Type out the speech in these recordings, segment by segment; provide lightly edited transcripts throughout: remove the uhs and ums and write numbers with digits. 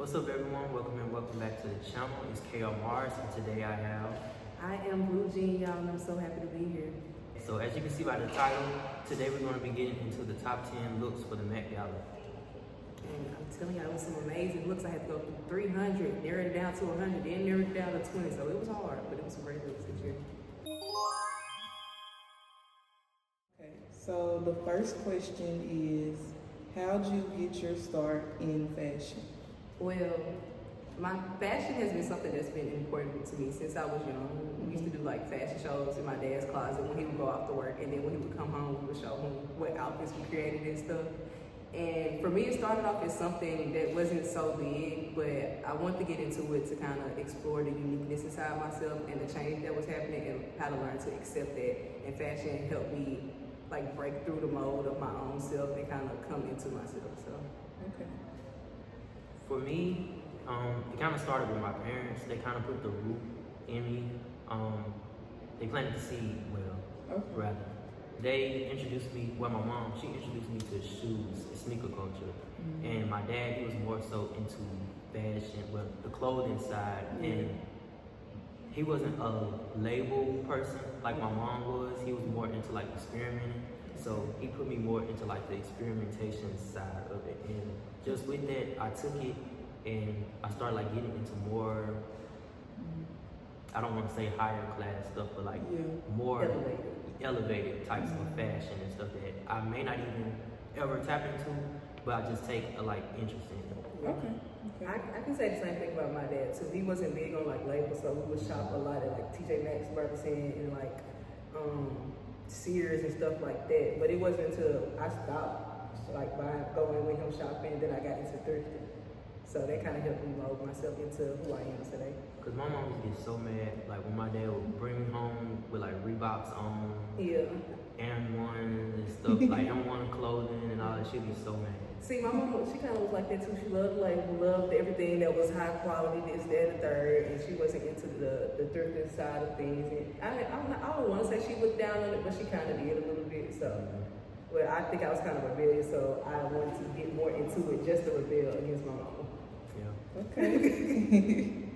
What's up, everyone? Welcome back to the channel. It's KOmaris, and today I am Bleu-Jean, y'all, and I'm so happy to be here. So as you can see by the title, today we're going to be getting into the top 10 looks for the Met Gala. And I'm telling y'all, it was some amazing looks. I had to go through 300, narrowed it down to 100, then narrowed it down to 20. So it was hard, but it was some great looks this year. Okay, so the first question is, how'd you get your start in fashion? Well, my fashion has been something that's been important to me since I was young. We used to do like fashion shows in my dad's closet when he would go off to work, and then when he would come home, we would show him what outfits we created and stuff. And for me, it started off as something that wasn't so big, but I wanted to get into it to kind of explore the uniqueness inside myself and the change that was happening and how to learn to accept that. And fashion helped me like break through the mold of my own self and kind of come into myself. So, Okay. For me, it kind of started with my parents. They kind of put the root in me. They planted the seed, rather. They introduced me, my mom, she introduced me to shoes, sneaker culture. And my dad, he was more so into fashion, the clothing side. And he wasn't a label person like my mom was. He was more into like experimenting. So he put me more into like the experimentation side of it. And just with that, I took it and I started like getting into more, I don't want to say higher class stuff, but like more elevated types of fashion and stuff that I may not even ever tap into, but I just take a like interest in. Okay. I can say the same thing about my dad too. He wasn't big on like labels, so we would shop a lot at like TJ Maxx, Burberry, and like Sears and stuff like that. But it wasn't until I stopped like going with him shopping that I got into thrifting. So that kind of helped me mold myself into who I am today. Cause my mom used to get so mad, like when my dad would bring me home with like Reeboks on, M1 and stuff, like M1 clothing and all that. She'd be so mad. See, my mom, she kind of was like that too. She loved loved everything that was high quality, this, that, and the third, and she wasn't into the thrifting side of things. And I don't want to say she looked down on it, but she kind of did a little bit. So, well, I think I was kind of rebellious, so I wanted to get more into it just to rebel against my mom. Yeah. Okay.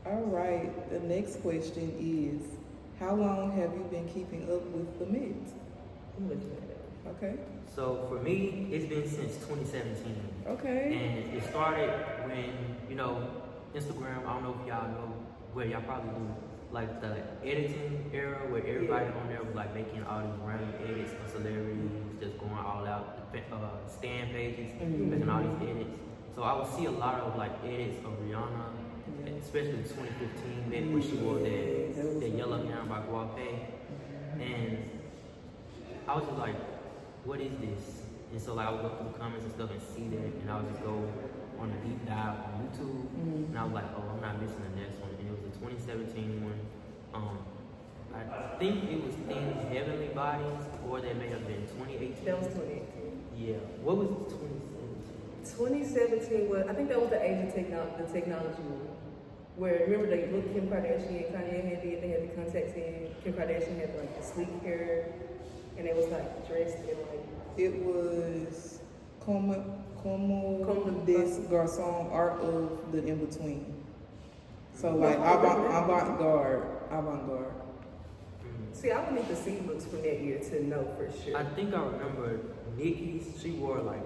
All right, the next question is, how long have you been keeping up with the Met? I'm looking at it. Okay. So for me, it's been since 2017. Okay. And it started when, Instagram, I don't know if y'all know, where y'all probably do, like the editing era where everybody on there was like making all these random edits of celebrities, just going all out, stand pages, making all these edits. So I would see a lot of like edits of Rihanna, especially the 2015 Met where she wore that yellow gown by Guape. And I was just like, what is this? And so like I would go through the comments and stuff and see that, and I would just go on a deep dive on YouTube, and I was like, oh, I'm not missing the next one. And it was the 2017 one. I think it was Thin Heavenly Bodies, or that may have been 2018. That was 2018. Yeah. What was 2017? 2017 was, I think that was the age of the technology one. Where, remember the look Kim Kardashian and Kanye had they had the contacts in. Kim Kardashian had like the sleek hair, and it was like dressed in like. It was Como des Garçons, Art of the In-Between. So like avant-garde. See, I would need to see looks from that year to know for sure. I think I remember Nikki's, she wore like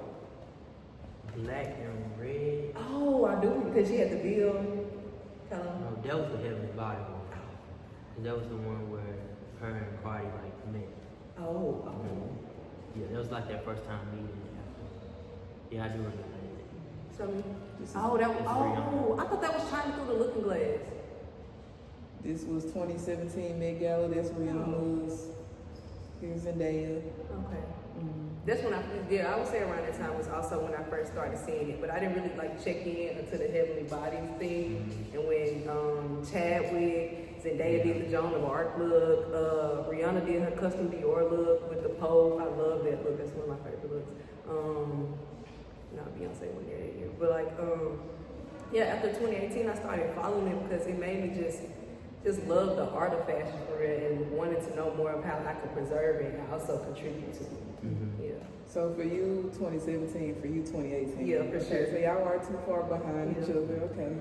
black and red. Oh, I do, because she had the bill. No, that was the Heavenly Body one. And that was the one where her and Cardi like met. Oh. Yeah, that was like their first time meeting. Yeah, I do remember that. So, I thought that was China Through the Looking Glass. This was 2017 Met Gala. That's Rihanna's. Here's Zendaya. Okay. That's when I would say around that time was also when I first started seeing it, but I didn't really like check in until the Heavenly Bodies thing. And when Chadwick, Zendaya did the Joan of Arc look, Rihanna did her custom Dior look with the pole. I love that look. That's one of my favorite looks. No, Beyonce wasn't there that year, but like after 2018, I started following it because it made me just love the art of fashion for real and wanted to know more of how I could preserve it and also contribute to it. Yeah. So for you, 2017, for you, 2018. Yeah, for sure. So y'all are too far behind each Yeah. other. Okay.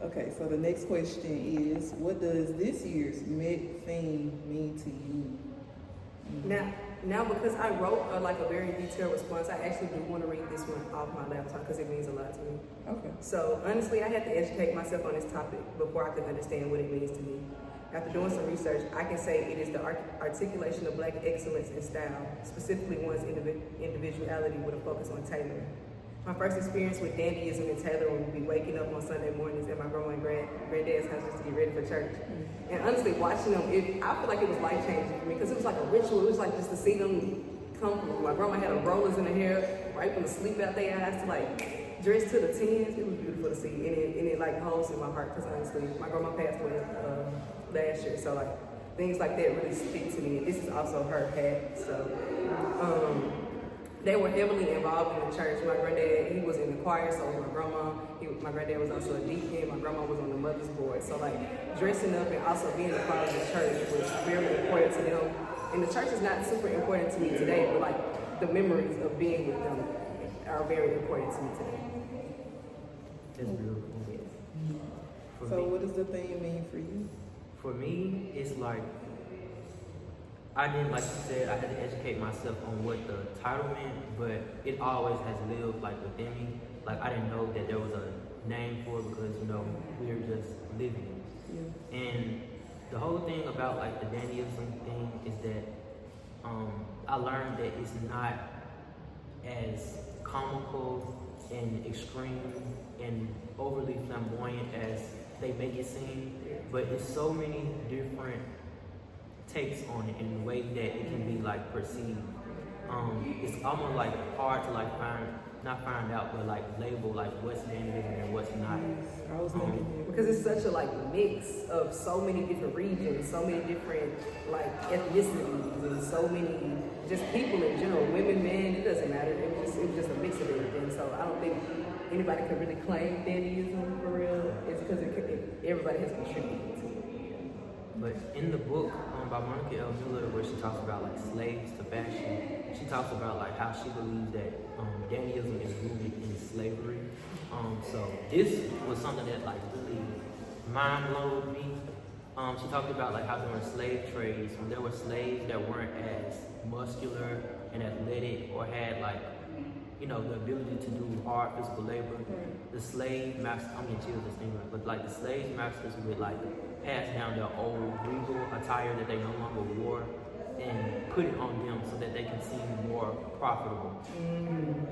Okay, so the next question is, what does this year's MET theme mean to you? Now because I wrote a very detailed response, I actually do want to read this one off my laptop because it means a lot to me. Okay. So honestly, I had to educate myself on this topic before I could understand what it means to me. After doing some research, I can say it is the articulation of Black excellence and style, specifically one's individuality with a focus on tailoring. My first experience with dandyism and tailoring would be waking up on Sunday mornings at my grandma and granddad's house just to get ready for church. And honestly, watching them, I feel like it was life-changing for me because it was like a ritual. It was like just to see them come from, my grandma had her rollers in her hair, right from the sleep out their eyes to like dress to the tens. It was beautiful to see, and it like holds in my heart because honestly, my grandma passed away last year, so like things like that really speak to me. And this is also her hat, so they were heavily involved in the church. My granddad, he was in the choir, so was my grandma. My granddad was also a deacon. My grandma was on the mother's board. So like dressing up and also being a part of the church was very important to them. And the church is not super important to me today, but like the memories of being with them are very important to me today. That's beautiful. For So me, what does the theme mean for you? For me, it's like, I didn't, like you said, I had to educate myself on what the title meant, but it always has lived like within me. Like I didn't know that there was a name for it because, we were just living it. Yeah. And the whole thing about like the dandyism thing is that I learned that it's not as comical and extreme and overly flamboyant as they make it seem, but it's so many different takes on it in the way that it can be like perceived. It's almost like hard to like not find out, but like label like what's dandyism and what's not. I was thinking Because it's such a like mix of so many different regions, so many different like ethnicities, and so many just people in general, women, men, it doesn't matter. It was just a mix of everything. So I don't think anybody can really claim dandyism for real. It's because everybody has contributed to it. But in the book by Monica L. Miller, where she talks about like slaves to fashion, she talks about like how she believes that dandyism is rooted in slavery. So this was something that like really mind blowed me. She talked about like how during slave trades, when there were slaves that weren't as muscular and athletic or had like the ability to do hard physical labor, the slave masters, I'm getting chills this thing, but like the slave masters would like pass down their old regal attire that they no longer wore and put it on them so that they can seem more profitable.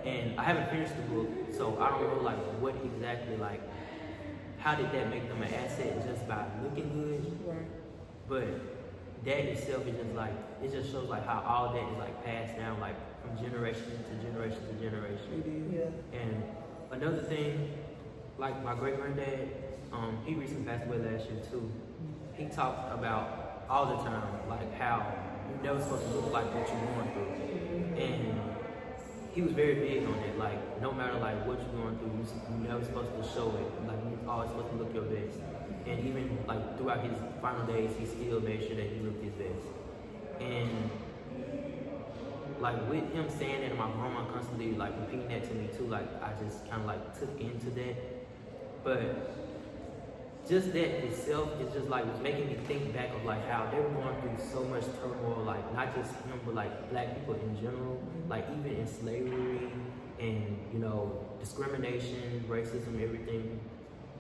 And I haven't finished the book, so I don't know like what exactly like how did that make them an asset just by looking good. Right. But that itself is just like, it just shows like how all that is like passed down like from generation to generation to generation. Yeah. And another thing, like my great granddad, he recently passed away last year too. He talked about all the time like how you're never supposed to look like what you're going through. And he was very big on it, like no matter like what you're going through, you're never supposed to show it. Like you're always supposed to look your best. And even like throughout his final days, he still made sure that he looked his best. And like with him saying that, and my grandma constantly like repeating that to me too, like I just kind of like took into that. But just that itself is just like was making me think back of like how they were going through so much turmoil, like not just him, but like Black people in general, like even in slavery and discrimination, racism, everything.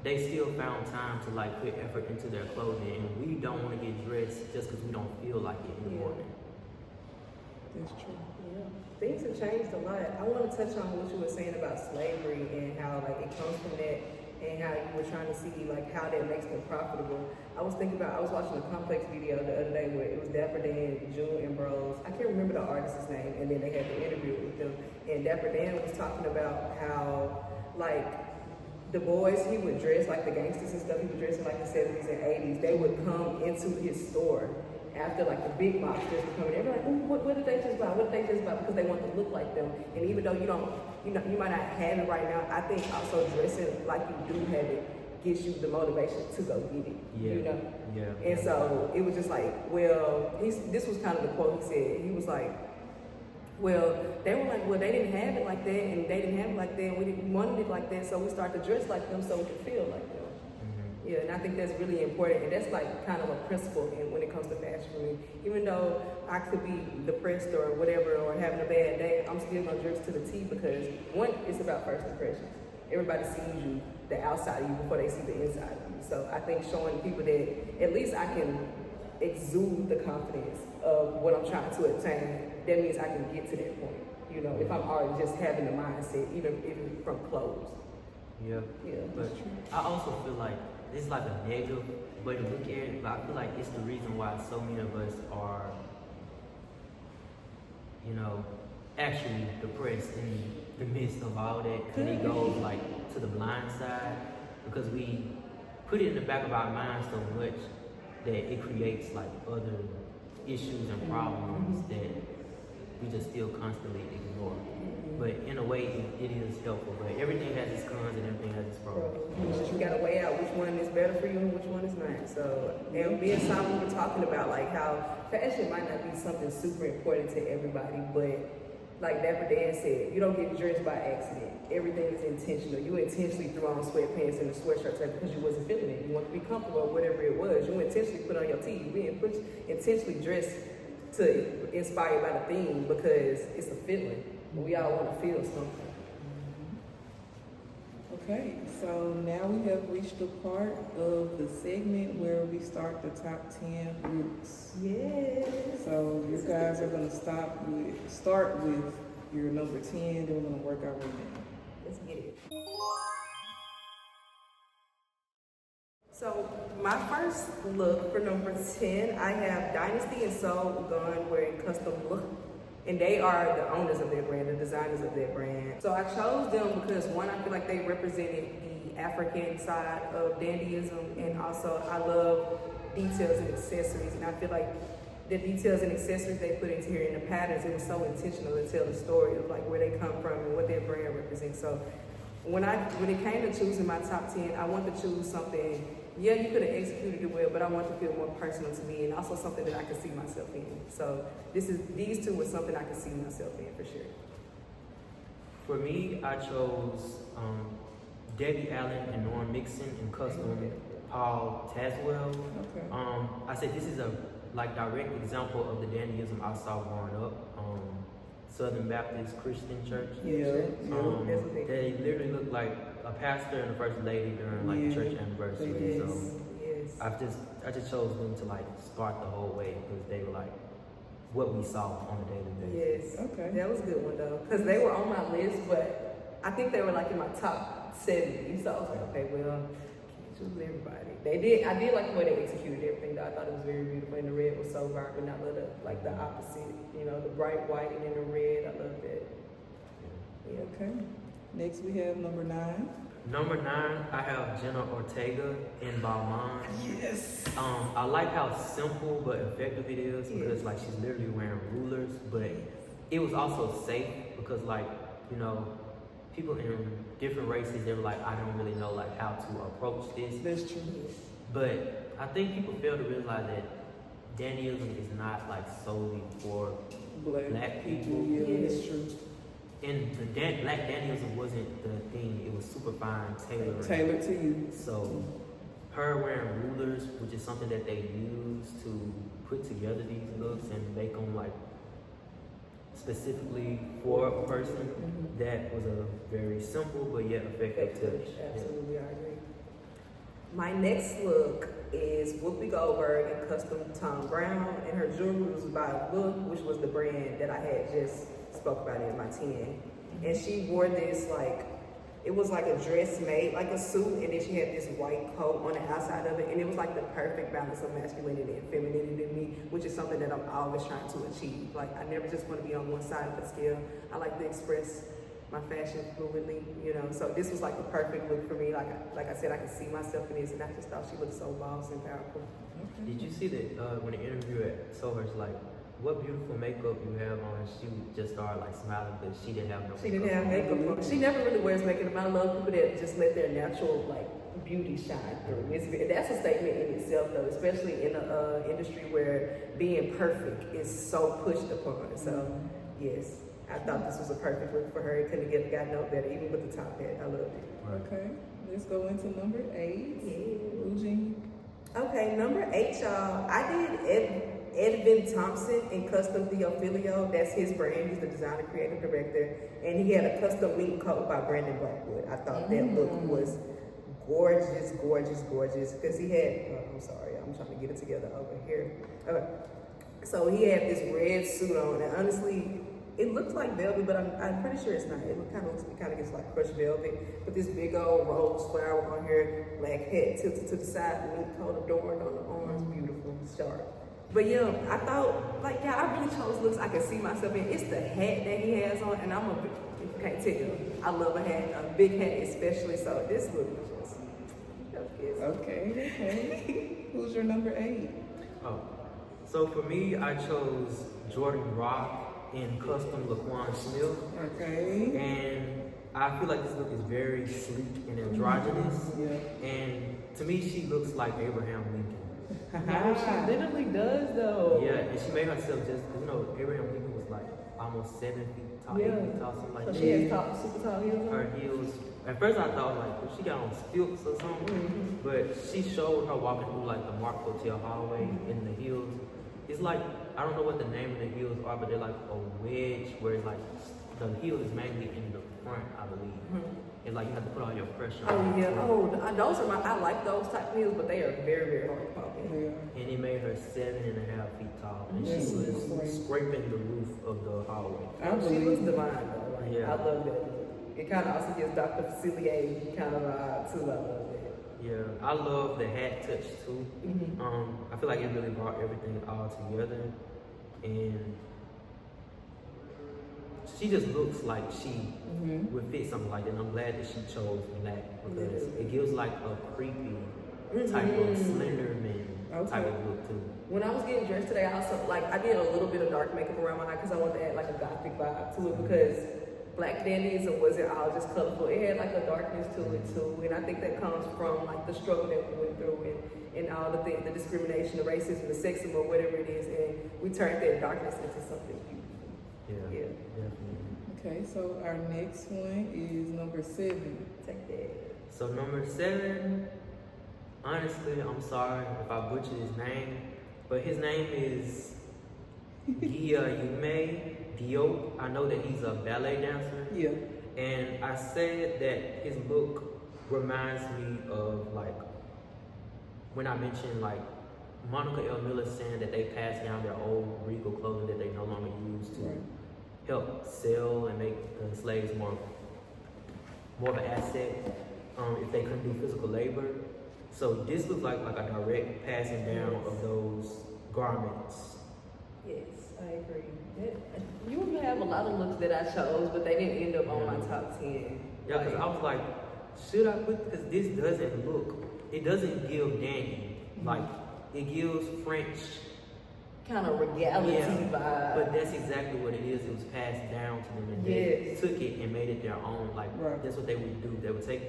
They still found time to like put effort into their clothing, and we don't want to get dressed just because we don't feel like it in the morning. That's true. Yeah. Things have changed a lot. I want to touch on what you were saying about slavery and how like it comes from that, and how you were trying to see like how that makes them profitable. I was watching a Complex video the other day where it was Dapper Dan, June and Bros. I can't remember the artist's name, and then they had the interview with them, and Dapper Dan was talking about how like the boys he would dress like the gangsters and stuff. He would dress in like the 70s and 80s. They would come into his store after like the big box just coming. They were like, "Ooh, what did they just buy? What did they just buy?" Because they want to look like them. And even though you might not have it right now, I think also dressing like you do have it gives you the motivation to go get it. Yeah. And so it was just like, well, this was kind of the quote he said. He was like, Well, they were like, well, they didn't have it like that, and they didn't have it like that, and we didn't want it like that, so we started to dress like them so we could feel like them. Yeah, and I think that's really important, and that's like kind of a principle when it comes to fashion for me. Even though I could be depressed or whatever, or having a bad day, I'm still gonna dress to the T because one, it's about first impressions. Everybody sees you, the outside of you, before they see the inside of you. So I think showing people that at least I can exude the confidence of what I'm trying to attain, that means I can get to that point. You know, if I'm already just having the mindset, even from clothes. Yeah. But I also feel like this is like a negative way to look at it, but I feel like it's the reason why so many of us are, you know, actually depressed in the midst of all that, and it goes like to the blind side because we put it in the back of our minds so much that it creates like other issues and problems that we just still constantly ignore. But in a way, it is helpful. But everything has its cons and everything has its pros. You gotta weigh out which one is better for you and which one is not. So, and me and Simon were talking about like how fashion might not be something super important to everybody, but like Dapper Dan said, you don't get dressed by accident. Everything is intentional. You intentionally threw on sweatpants and a sweatshirt because you wasn't feeling it. You want to be comfortable or whatever it was. You intentionally put on your tee. You didn't intentionally dress to inspire by the theme because it's a feeling. We all want to feel something. Okay, so now we have reached the part of the segment where we start the top 10 looks. Yes. So you guys are going to start with your number 10, then we're going to work our way down. Let's get it. So my first look for number 10, I have Dynasty and Soul Gone wearing custom look. And they are the owners of their brand, the designers of their brand. So I chose them because one, I feel like they represented the African side of dandyism, and also I love details and accessories, and I feel like the details and accessories they put into here and the patterns, it was so intentional to tell the story of like where they come from and what their brand represents. So when it came to choosing my top 10, I wanted to choose something, yeah, you could have executed it well, but I want to feel more personal to me and also something that I could see myself in. So these two were something I could see myself in for sure. For me, I chose Debbie Allen and Norm Mixon in custom Paul Tazwell. Okay. I said this is a direct example of the dandyism I saw growing up. Southern Baptist Christian Church. They literally look like a pastor and a first lady during like the church anniversary. So I just chose them to like start the whole way because they were like what we saw on a daily basis. Yes. Okay. That was a good one though, because they were on my list, but I think they were like in my top 70. So I was like, okay, well, can't choose everybody. I did like the way they executed everything though. I thought it was very beautiful, and the red was so vibrant. I love the opposite, the bright white and then the red. I love that. Yeah. Okay. Next we have number 9. Number 9, I have Jenna Ortega in Balmain. Yes. I like how simple but effective it is because like she's literally wearing rulers, but it was also safe because people in different races, they were like, I don't really know like how to approach this. That's true. But I think people fail to realize that dandyism is not like solely for black people. Yeah, that's true. And the black dandyism wasn't the thing, it was super fine tailored to you. So her wearing rulers, which is something that they use to put together these looks and make them like specifically for a person, that was a very simple but yet effective touch. Absolutely, I agree. My next look is Whoopi Goldberg in custom Tom Brown, and her jewelry was by Look, which was the brand that I had just spoke about in my 10. And she wore this it was like a dress made like a suit, and then she had this white coat on the outside of it, and it was like the perfect balance of masculinity and femininity in me, which is something that I'm always trying to achieve. Like I never just want to be on one side of the scale. I like to express my fashion fluidly, So this was like the perfect look for me. Like I said, I could see myself in this, and I just thought she looked so boss and powerful. Okay. Did you see that when the interviewer told her, like, what beautiful makeup you have on? She just started like smiling, but she didn't have no makeup. She didn't have makeup on. She never really wears makeup. I love people that just let their natural beauty shine through. That's a statement in itself though, especially in an industry where being perfect is so pushed upon. So yes, I thought this was a perfect look for her. It couldn't get got no better, even with the top hat. I loved it. Okay, let's go into number 8. Yeah. Bleu-Jean. Okay, number 8, y'all. I did Edvin Thompson in Custom Theophilio. That's his brand. He's the designer, creative director. And he had a custom mink coat by Brandon Blackwood. I thought that look was gorgeous, gorgeous, gorgeous. Because he had, I'm sorry, I'm trying to get it together over here. Okay. So he had this red suit on. And honestly, it looks like velvet, but I'm pretty sure it's not. It kind of gets like crushed velvet. With this big old rose flower on here, black hat tilted to the side, mink coat adorned on the arms. Beautiful, sharp. But yeah, I thought, like, yeah, I really chose looks I can see myself in. It's the hat that he has on, and I'm a big, if you can't tell, I love a hat, a big hat especially, so this look was just, Okay. Who's your number 8? Oh, so for me, I chose Jordan Rock in Custom Laquan Smith. Okay. And I feel like this look is very sleek and androgynous. Yeah. And to me, she looks like Abraham Lincoln. no, she literally does though. Yeah, and she made herself just, Abraham Lincoln was like almost 7 feet tall, 8 feet tall, something like So that. she has super tall heels on? Her heels, at first I thought like, she got on stilts or something, but she showed her walking through like the Mark Hotel hallway in the heels. It's like, I don't know what the name of the heels are, but they're like a wedge where it's like, the heel is mainly in the front, I believe. And like you have to put all your pressure on. Oh yeah, those are I like those type of heels, but they are very, very hard to pop in. Yeah. And it made her 7.5 feet tall. And That's she was great. scraping the roof of the hallway. She looks divine though. Like, Yeah. I love that look. It kind of also gives Dr. Facilier kind of vibe too. I love that. Yeah, I love the hat touch too. I feel like it really brought everything all together. And she just looks like she would fit something like that. And I'm glad that she chose black because it gives like a creepy type of slender man type of look too. When I was getting dressed today, I also I did a little bit of dark makeup around my eye because I wanted to add like a gothic vibe to it because Black Dandyism wasn't all just colorful. It had like a darkness to it too, and I think that comes from like the struggle that we went through and all the things, the discrimination, the racism, the sexism, or whatever it is, and we turned that darkness into something beautiful. Yeah, definitely. Okay, so our next one is number 7. Take that. So number 7, honestly, I'm sorry if I butchered his name, but his name is Guillaume Diop. I know that he's a ballet dancer. Yeah. And I said that his look reminds me of like when I mentioned like Monica L. Miller saying that they passed down their old regal clothing that they no longer use to help sell and make the slaves more of an asset if they couldn't do physical labor. So this looks like a direct passing down of those garments. Yes, I agree. You have a lot of looks that I chose, but they didn't end up on my top 10. Yeah, because I was like, should I put, because this doesn't look, it doesn't give Danny, like, it gives French. Kind of regality vibe. But that's exactly what it is. It was passed down to them and they took it and made it their own. Like, that's what they would do. They would take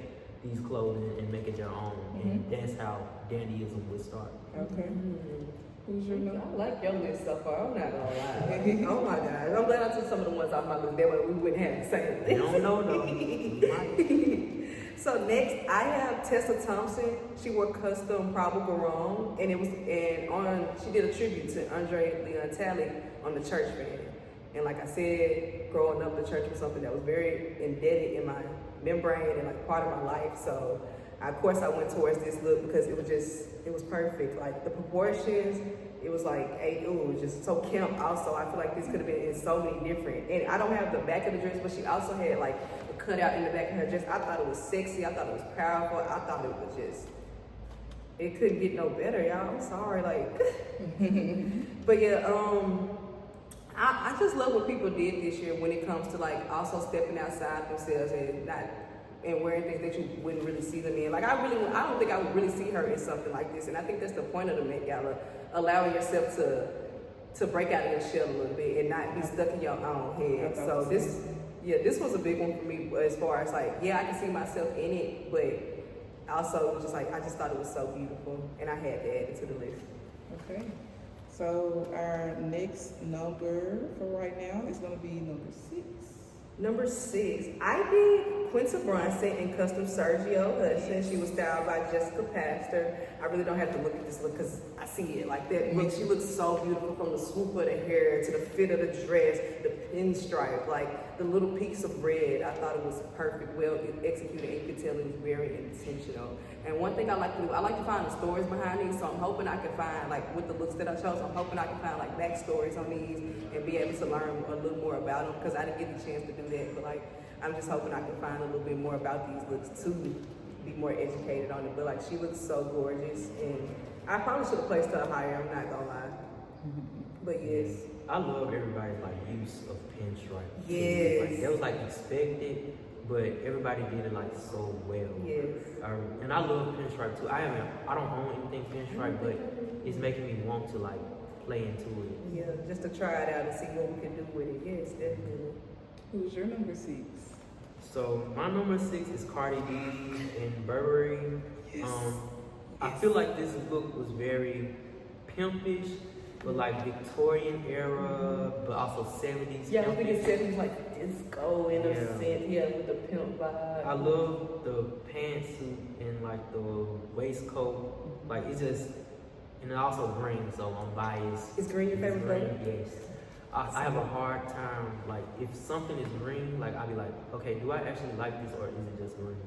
these clothing and make it their own. And that's how dandyism would start. Okay. Who's your number? I like your list so far. I'm not gonna lie. Oh my gosh. I'm glad I took some of the ones off my list. That way we wouldn't have the same list. You don't know though. So next, I have Tessa Thompson. She wore custom Prabal Barone, and she did a tribute to Andre Leon Talley on the church fan. And like I said, growing up, the church was something that was very embedded in my membrane and like part of my life. So of course I went towards this look because it was perfect. Like the proportions, it was like, it was just so camp also. I feel like this could have been in so many different, and I don't have the back of the dress, but she also had like a cutout in the back of her dress. I thought it was sexy. I thought it was powerful. I thought it was just, it couldn't get no better, y'all. I'm sorry, like, but yeah, I just love what people did this year when it comes to like also stepping outside themselves and wearing things that you wouldn't really see them in. Like I don't think I would really see her in something like this. And I think that's the point of the Met Gala, allowing yourself to break out of your shell a little bit and not be stuck in your own head. So this was a big one for me as far as like, I can see myself in it, but also it was just like, I just thought it was so beautiful and I had to add it to the list. Okay. So our next number for right now is going to be number 6. Number 6, I did Quinta Brunson in custom Sergio Hudson. She was styled by Jessica Pastor. I really don't have to look at this look because I see it like that. Look, she looks so beautiful from the swoop of the hair to the fit of the dress, the pinstripe, like the little piece of red. I thought it was perfect, well executed, and you could tell it was very intentional. And one thing I like to do, I like to find the stories behind these, so I'm hoping I can find, like with the looks that I chose, I'm hoping I can find like backstories on these and be able to learn a little more about them because I didn't get the chance to do that, but like I'm just hoping I can find a little bit more about these looks to be more educated on it. But like she looks so gorgeous, and I probably should have placed her higher, I'm not gonna lie. But yes. I love everybody's like use of pinstripe. Yes. Like, that was like expected, but everybody did it like so well. Yes. And I love pinstripe too. I don't own anything pinstripe, but it's making me want to like play into it. Yeah, just to try it out and see what we can do with it. Yes, definitely. Who's your number 6? So my number 6 is Cardi B in Burberry. Yes. I feel like this look was very pimpish, but like Victorian era, but also 70s. Yeah, I think pimpish. it's 70s like disco in a sense. Yeah, with the pimp vibe. I love the pantsuit and like the waistcoat. Like it's just, and it also green, so I'm biased. Is green your favorite color? Yes. I have a hard time, like if something is green, like I'll be like, okay, do I actually like this or is it just green?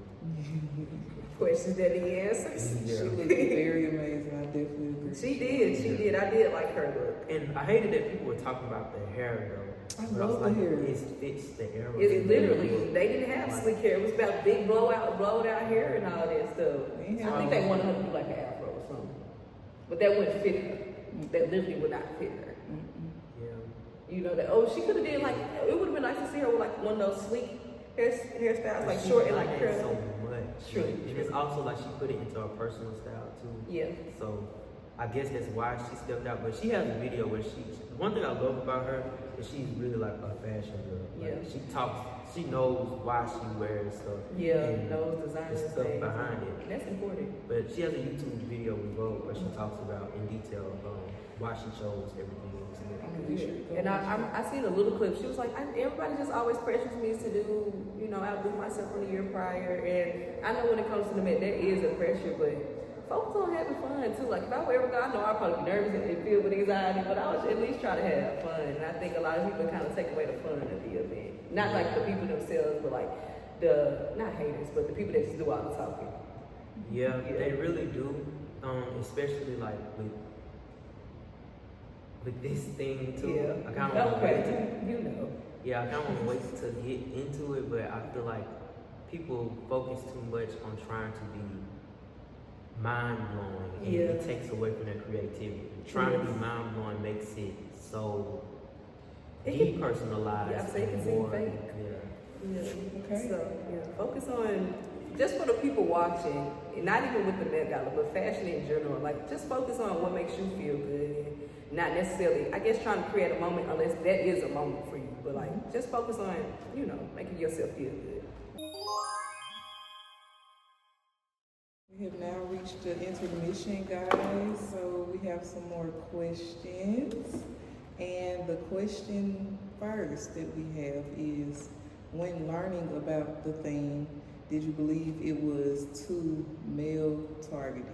Questions that he answers. She looked very amazing. I definitely agree. She did. I did like her look. And I hated that people were talking about the hair though. I But love was the like, hair. It fits the era. It's literally, they didn't have slick hair. It was about big blowed out hair and all that stuff. I think they wanted her to do like an afro or something. But that wouldn't fit her. That literally would not fit her. You know that? Oh, she could have did like, it would have been nice to see her with like one of those sleek hairstyles, like short and like curly. So much. True. And it's also like she put it into her personal style too. Yeah. So I guess that's why she stepped out. But she has a video where one thing I love about her is she's really like a fashion girl. Like, she knows why she wears stuff. Yeah, and knows designers. the stuff behind it. That's important. But she has a YouTube video with Vogue where she talks about in detail why she chose everything. And I seen a little clip. She was like, everybody just always pressures me to do, outdo myself from the year prior. And I know when it comes to the Met, there is a pressure, but focus on having fun too. Like if I were ever go, I know I'd probably be nervous and filled with anxiety, but I would at least try to have fun. And I think a lot of people kind of take away the fun of the event. Not like the people themselves, but like not haters, but the people that just do all the talking. Yeah, they really do. Especially like with this thing too. Yeah. I kind of want to wait to, Yeah, I kind of want to wait to get into it, but I feel like people focus too much on trying to be mind blowing, and it takes away from their creativity. Trying to be mind blowing makes it so depersonalized. Yeah, I say it can seem fake. Okay. So focus on just for the people watching, and not even with the Met Gala, but fashion in general. Like just focus on what makes you feel good, and not necessarily, I guess, trying to create a moment unless that is a moment for you. But like, just focus on, making yourself feel good. We have now reached the intermission, guys. So we have some more questions. And the question first that we have is, when learning about the theme, did you believe it was too male targeted?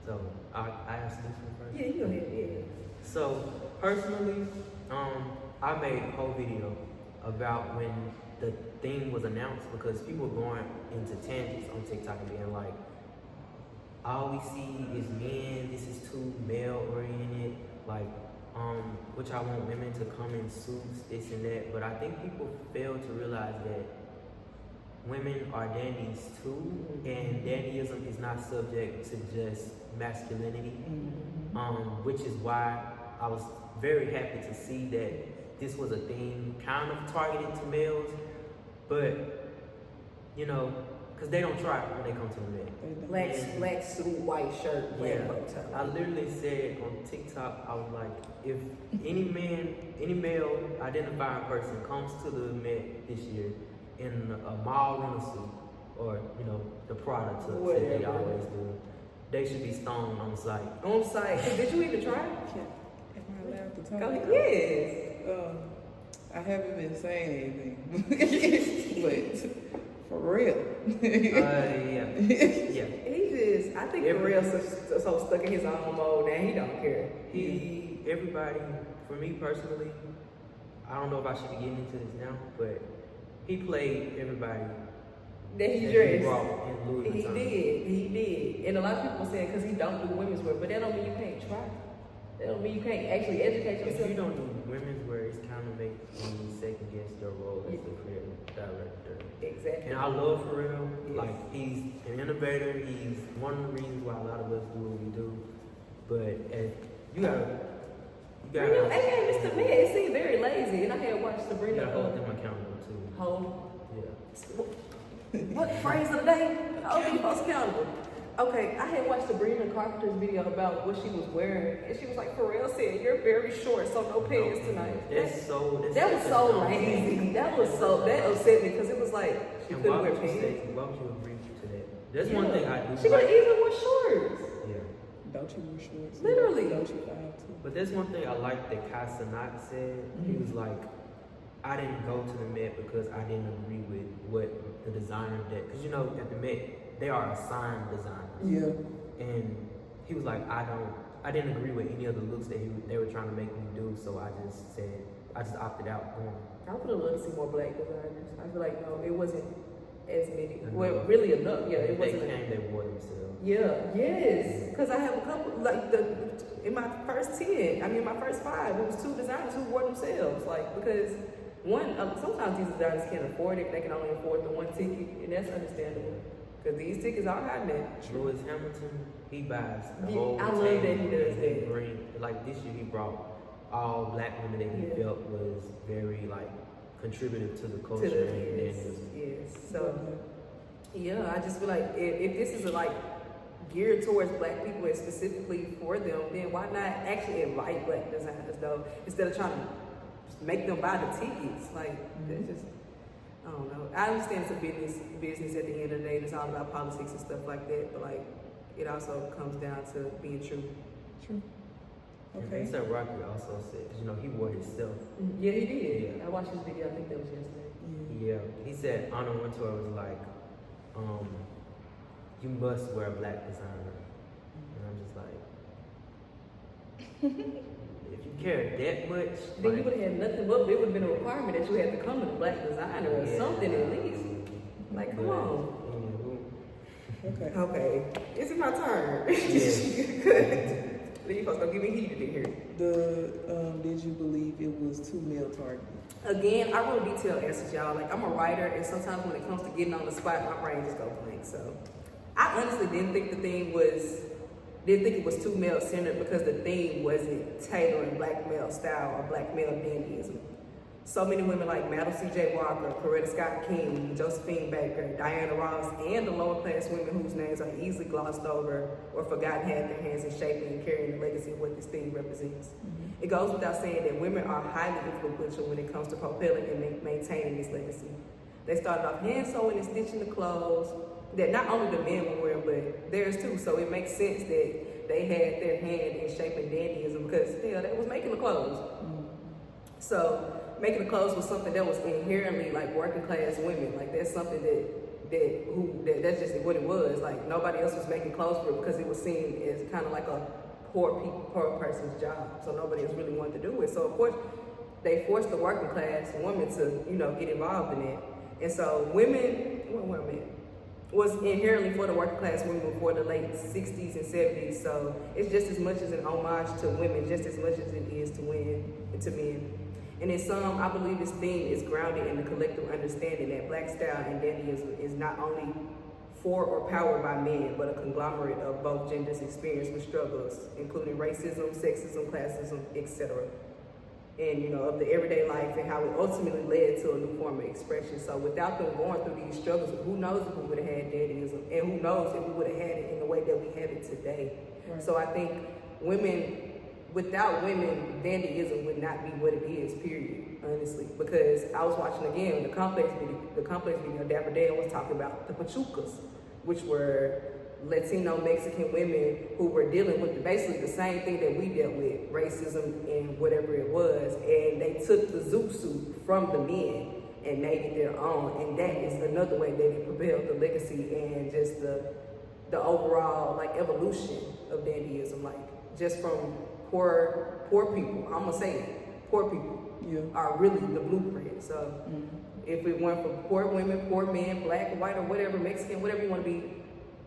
So I asked this one first. Yeah, you go ahead. Yeah. So personally, I made a whole video about when the theme was announced because people were going into tangents on TikTok and being like, all we see is men, this is too male oriented, like, which I want women to come in suits, this and that. But I think people fail to realize that women are dandies too, and dandyism is not subject to just masculinity, which is why I was very happy to see that this was a theme kind of targeted to males, but because they don't try when they come to the Met. Black suit, white shirt, black bow tie. I literally said on TikTok, I was like, if any male identifying person comes to the Met this year in a mall rental suit, or the Prada tuck that they always do, they should be stoned on site. On site. Did you even try? Am I allowed to talk? Go ahead. Yes. I haven't been saying anything, but for real. Yeah. He just, I think for real, so stuck in his own mode that he don't care. Everybody, for me personally, I don't know if I should be getting into this now, but he played everybody That he that dressed. he brought in Louis Vuitton. He did. And a lot of people saying because he don't do women's wear, but that don't mean you can't try. That don't mean you can't actually educate yourself. If you don't do women's wear, it's kind of make me second guess your role as the creative director. Exactly. And I love Pharrell. Yes. Like, he's an innovator. He's one of the reasons why a lot of us do what we do. But you gotta. Hey, Mr. Man, it seemed very lazy, and I had watched You Sabrina. gotta hold them accountable too. Hold. Yeah. What phrase of the day? Hold these folks accountable. Okay, I had watched Sabrina Carpenter's video about what she was wearing, and she was like, Pharrell said, "You're very short, so no pants tonight." That was so lazy. That upset me because it was like she And couldn't why wear would you pants. why would you agree to that? That's one thing I do. She could have easily wore shorts. Yeah. Don't you wear shorts? Literally. Don't you five too? But there's one thing I like that Kai Cenat said. He was like, I didn't go to the Met because I didn't agree with what the designer did. Because you know, at the Met, they are assigned designers. Yeah. And he was like, I didn't agree with any of the looks that they were trying to make me do, so I just opted out. I would have loved to see more black designers. I feel like no, it wasn't as many. Enough. Well, really enough. Yeah, it They wasn't. came, they wore themselves. Yeah, yes. Because I have a couple, like in my first 10, my first 5, it was 2 designers who wore themselves. Like, because one, sometimes these designers can't afford it. They can only afford the one ticket, and that's understandable. Because these tickets are high now. Lewis Hamilton, he buys the Yeah, whole I love table, that he does and that. Like this year, he brought all black women that he felt was very like contributive to the culture and yes. So, yeah, I just feel like if this is like geared towards black people and specifically for them, then why not actually invite black designers though, instead of trying to make them buy the tickets? Like, that's just, I don't know. I understand it's a business at the end of the day. It's all about politics and stuff like that, but like, it also comes down to being true. True. Okay. And A$AP Rocky also said, you know, he wore himself. Yeah, he did. Yeah. I watched his video. I think that was yesterday. Yeah, he said Anna Wintour was like, you must wear a black designer. And I'm just like, if you care that much, Then you would have had nothing but it would have been a requirement that you had to come with a black designer or something at least. Like, come on. Okay. Okay. Is it my turn? Yeah. Good. You folks gonna give me heated in here. Did you believe it was too male targeted? Again, I wrote detailed answers, y'all. Like, I'm a writer, and sometimes when it comes to getting on the spot, my brain just goes blank. So, I honestly didn't think it was too male centered because the theme wasn't tailoring black male style or black male dandyism. So many women like Madam C.J. Walker, Coretta Scott King, Josephine Baker, Diana Ross, and the lower class women whose names are easily glossed over or forgotten had their hands in shaping and carrying the legacy of what this theme represents. Mm-hmm. It goes without saying that women are highly influential when it comes to propelling and maintaining this legacy. They started off hand sewing and stitching the clothes that not only the men were wearing, but theirs too. So it makes sense that they had their hand in shaping dandyism because they was making the clothes. Mm-hmm. So making the clothes was something that was inherently like working class women. Like that's something that's just what it was. Like nobody else was making clothes for it because it was seen as kind of like a poor person's job. So nobody else really wanted to do it. So of course they forced the working class women to, get involved in it. And so women was inherently for the working class women before the late 60s and 70s. So it's just as much as an homage to women, just as much as it is to men. And in some, I believe this theme is grounded in the collective understanding that black style and dandyism is not only for or powered by men, but a conglomerate of both genders experienced with struggles, including racism, sexism, classism, etc. And, of the everyday life and how it ultimately led to a new form of expression. So without them going through these struggles, who knows if we would have had dandyism, and who knows if we would have had it in the way that we have it today. Right. So I think without women, dandyism would not be what it is, period, honestly. Because I was watching again the complex video, Dapper Dan was talking about the pachucas, which were Latino Mexican women who were dealing with basically the same thing that we dealt with, racism and whatever it was, and they took the zoot suit from the men and made it their own, and that is another way that it propelled the legacy and just the overall like evolution of dandyism, like just from poor people. I'm gonna say it, poor people are really the blueprint. So if it went for poor women, poor men, black, white, or whatever, Mexican, whatever you want to be,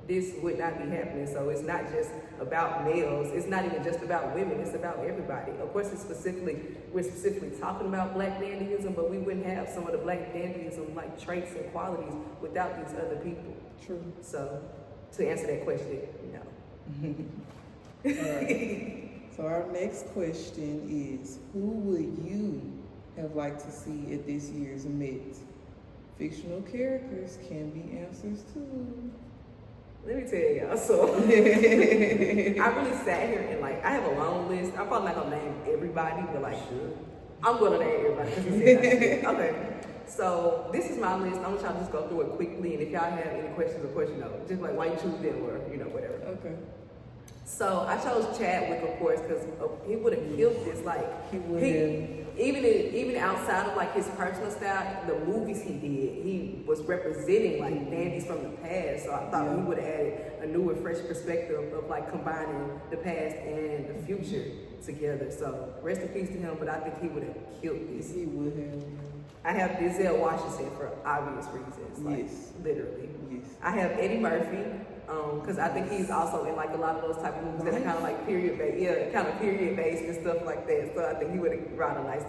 this would not be happening. So it's not just about males. It's not even just about women. It's about everybody. Of course, we're specifically talking about black dandyism, but we wouldn't have some of the black dandyism like traits and qualities without these other people. True. So to answer that question, no. Alright. So our next question is, who would you have liked to see at this year's Met? Fictional characters can be answers too. Let me tell y'all, so I really sat here and like, I have a long list. I'm probably not gonna name everybody, but like, I'm gonna name everybody because you said I should. Okay, so this is my list. I'm gonna try to just go through it quickly, and if y'all have any questions, of course, just like why you choose them or, whatever. Okay. So I chose Chadwick, of course, because he would have killed this. Like, even outside of like his personal style, the movies he did, he was representing like dandies from the past. So I thought he would have added a new and fresh perspective of like combining the past and the future together. So rest in peace to him, but I think he would have killed this. He would have. I have Denzel Washington for obvious reasons. Like, literally. Yes. I have Eddie Murphy, because I think he's also in like a lot of those type of movies that are kind of like period based and stuff like that. So I think he would have brought a nice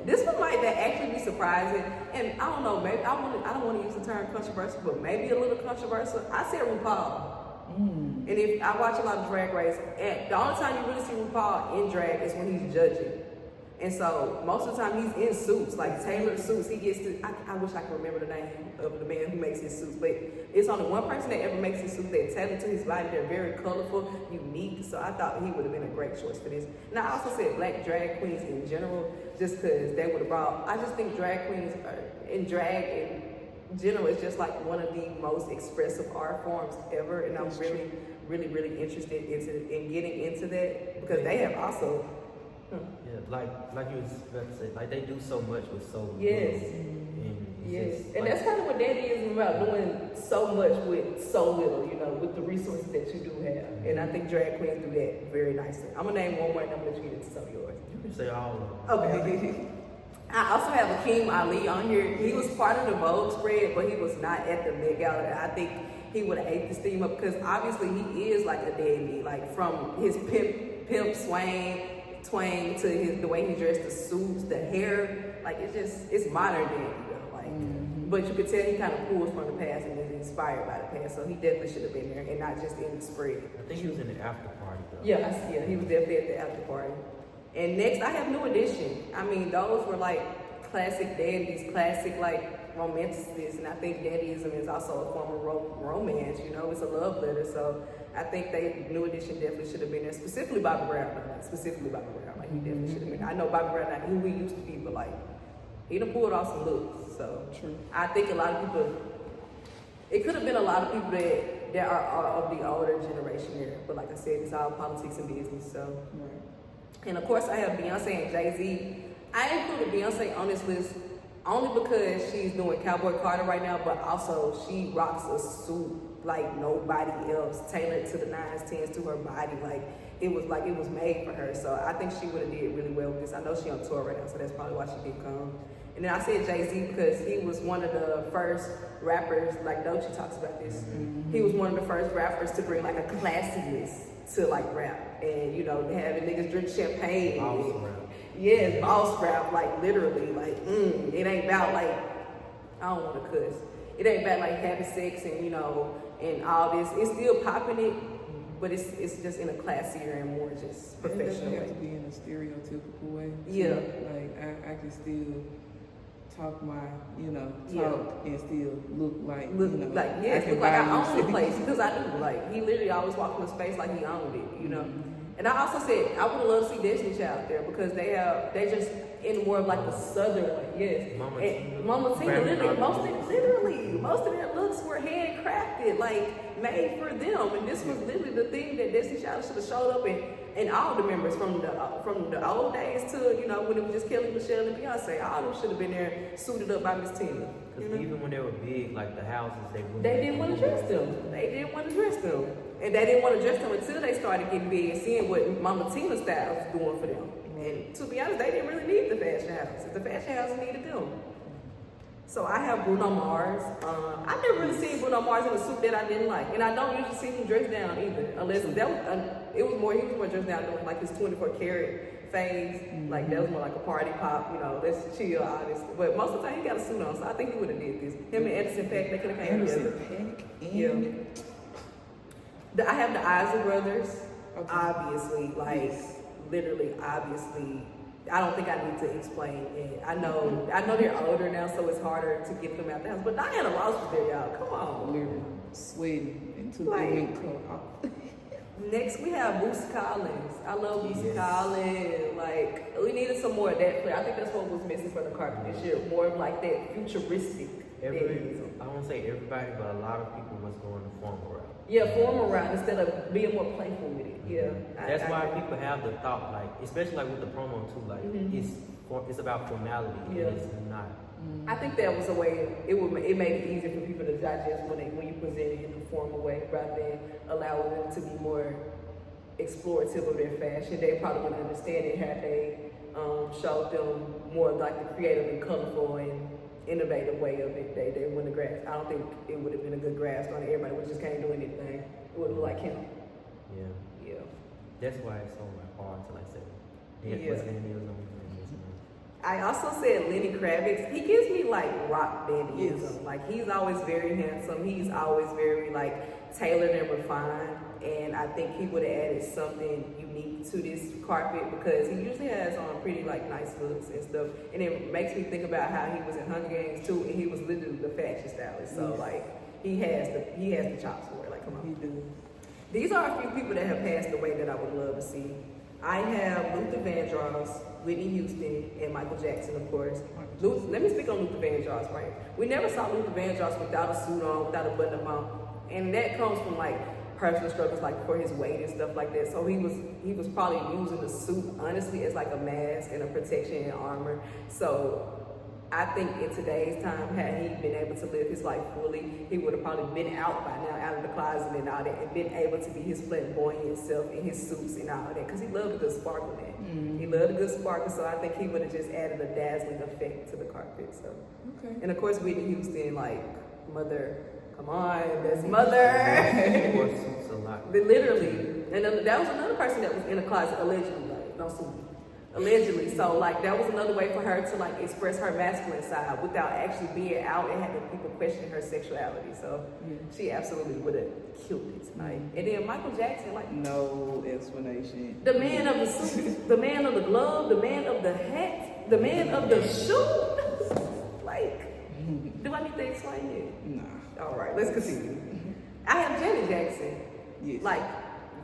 this one might actually be surprising, and I don't know, maybe I don't want to use the term controversial, but maybe a little controversial. I said RuPaul. And if I watch a lot of Drag Race, and the only time you really see RuPaul in drag is when he's judging. And so most of the time he's in suits, like tailored suits. He gets to, I wish I could remember the name of the man who makes his suits, but it's only one person that ever makes his suits. They're tailored to his body. They're very colorful, unique. So I thought he would have been a great choice for this. And I also said black drag queens in general, just because they would have brought, I just think drag queens are, in drag in general is just like one of the most expressive art forms ever. And I'm really interested in getting into that, because they have also, yeah, like you was about to say, like they do so much with so little. And that's kind of what dandyism is about, doing so much with so little, with the resources that you do have. And I think drag queens do that very nicely. I'm gonna name one more and I'm gonna let you get into some of yours. You can say all of them. Okay. I also have Akeem Ali on here. He was part of the Vogue spread, but he was not at the Met Gala. And I think he would have ate this theme up, because obviously he is like a dandy, like from his pimp twang to the way he dressed, the suits, the hair, like it's modern dandy, but you could tell he kind of pulls from the past and is inspired by the past, so he definitely should have been there and not just in the spread. I think he was in the after party though. Yeah, he was definitely at the after party. And next I have New Edition. I mean, those were like classic dandies, classic like romanticists, and I think dandyism is also a form of romance, it's a love letter. So I think New Edition definitely should have been there, specifically Bobby Brown. Like he definitely should have been there. I know Bobby Brown not who he used to be, but like he done pulled off some looks. So I think a lot of people, it could have been a lot of people that are of the older generation here, but like I said, it's all politics and business. So and of course I have Beyonce and Jay-Z. I included Beyonce on this list only because she's doing Cowboy Carter right now, but also she rocks a suit like nobody else, tailored to the 9s, 10s, to her body. Like it was made for her. So I think she would have did really well with this. I know she's on tour right now, so that's probably why she didn't come. And then I said Jay-Z because he was one of the first rappers, like Doechii talks about this. He was one of the first rappers to bring like a classiness to like rap, and having niggas drink champagne. Boss rap, like literally, like it ain't about like, I don't want to cuss. It ain't about like having sex and and all this. It's still popping it, but it's just in a classier and more just professional way. It doesn't have to be in a stereotypical way. Yeah. Like I can still talk my, talk and still look like, look like I own the place, because I do. Like he literally always walked in the space like he owned it, And I also said I would love to see Destiny Child there because they just in more of like the southern way, yes. Mama Tina, literally, most of their looks were handcrafted, like made for them. And this was literally the thing that Destiny Child should have showed up in. And all the members from the old days to, you know, when it was just Kelly, Michelle, and Beyonce, all of them should have been there suited up by Miss Tina. Because even when they were big, like the houses, they didn't want to dress them. They didn't want to dress them. And they didn't want to dress them until they started getting big and seeing what Mama Tina style was doing for them. And to be honest, they didn't really need the fashion houses. The fashion houses needed them. So I have Bruno Mars. I've never really seen Bruno Mars in a suit that I didn't like. And I don't usually see him dressed down either. Unless he was more dressed down doing like his 24 karat phase. Like that was more like a party pop, you know, let's chill, honest. But most of the time he got a suit on, so I think he would have did this. Him and Anderson .Paak, they could have came together. I have the Isley Brothers. Okay. Obviously, like literally, obviously. I don't think I need to explain it. I know they're older now, so it's harder to get them out the house. But Diana Ross was there, y'all. Come on. Literally sweating into the mink club. Next, we have Bootsy Collins. I love Bootsy Collins. Like, we needed some more of that flair. I think that's what was missing from the carpet this year. More of like that futuristic. I won't say everybody, but a lot of people was going the formal route. Yeah, formal route instead of being more playful with it. Yeah. That's why people have the thought, like, especially like with the promo too, like it's about formality. Yeah. And it's not. I think that was a way it made it easier for people to digest when you present it in a formal way rather than allowing them to be more explorative of their fashion. They probably would understand it had they showed them more like the creative and colorful and innovative way of it. They wouldn't have grasped. I don't think it would have been a good grasp on it. Everybody would just can't do anything. It would look like him. Yeah. That's why it's so hard to like say. What's the name of I also said Lenny Kravitz. He gives me like rock dandyism. Yes. Like he's always very handsome. He's always very like tailored and refined. And I think he would have added something unique to this carpet because he usually has on pretty like nice looks and stuff. And it makes me think about how he was in Hunger Games too, and he was literally the fashion stylist. So like he has the chops for it. Like come on. He do. These are a few people that have passed away that I would love to see. I have Luther Vandross, Whitney Houston, and Michael Jackson, of course. Let me speak on Luther Vandross, right? We never saw Luther Vandross without a suit on, without a button-up on. And that comes from like personal struggles, like for his weight and stuff like that. So he was probably using the suit, honestly, as like a mask and a protection and armor. So I think in today's time, had he been able to live his life fully, he would have probably been out by now, out of the closet and all that, and been able to be his flamboyant self in his suits and all that, because he loved a good sparkle, man. Mm-hmm. He loved a good sparkle, so I think he would have just added a dazzling effect to the carpet. So, and of course, Whitney Houston, like Mother. Come on, that's Mother. Wore suits a lot. Literally, and that was another person that was in the closet allegedly, like no suit. Allegedly, so like that was another way for her to like express her masculine side without actually being out and having people questioning her sexuality. So she absolutely would have killed it tonight. And then Michael Jackson, like no explanation. The man of the suit, the man of the glove, the man of the hat, the man of the shoe. Like, do I need to explain it? Nah. All right, let's continue. I have Janet Jackson. Yes. Like.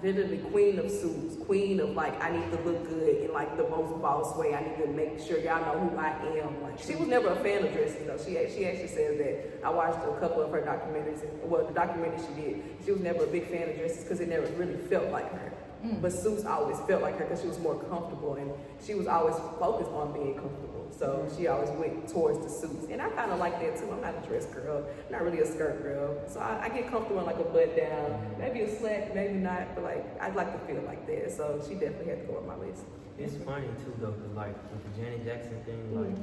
Literally queen of suits, queen of like, I need to look good in like the most boss way. I need to make sure y'all know who I am. Like she was never a fan of dressing though. She actually says that. I watched a couple of her documentaries, the documentary she did. She was never a big fan of dresses because it never really felt like her. But suits always felt like her because she was more comfortable and she was always focused on being comfortable. So she always went towards the suits. And I kind of like that too. I'm not a dress girl, not really a skirt girl. So I get comfortable in like a button down, maybe a slack, maybe not, but like I'd like to feel like that. So she definitely had to go on my list. It's funny too though, because like with the Janet Jackson thing, like,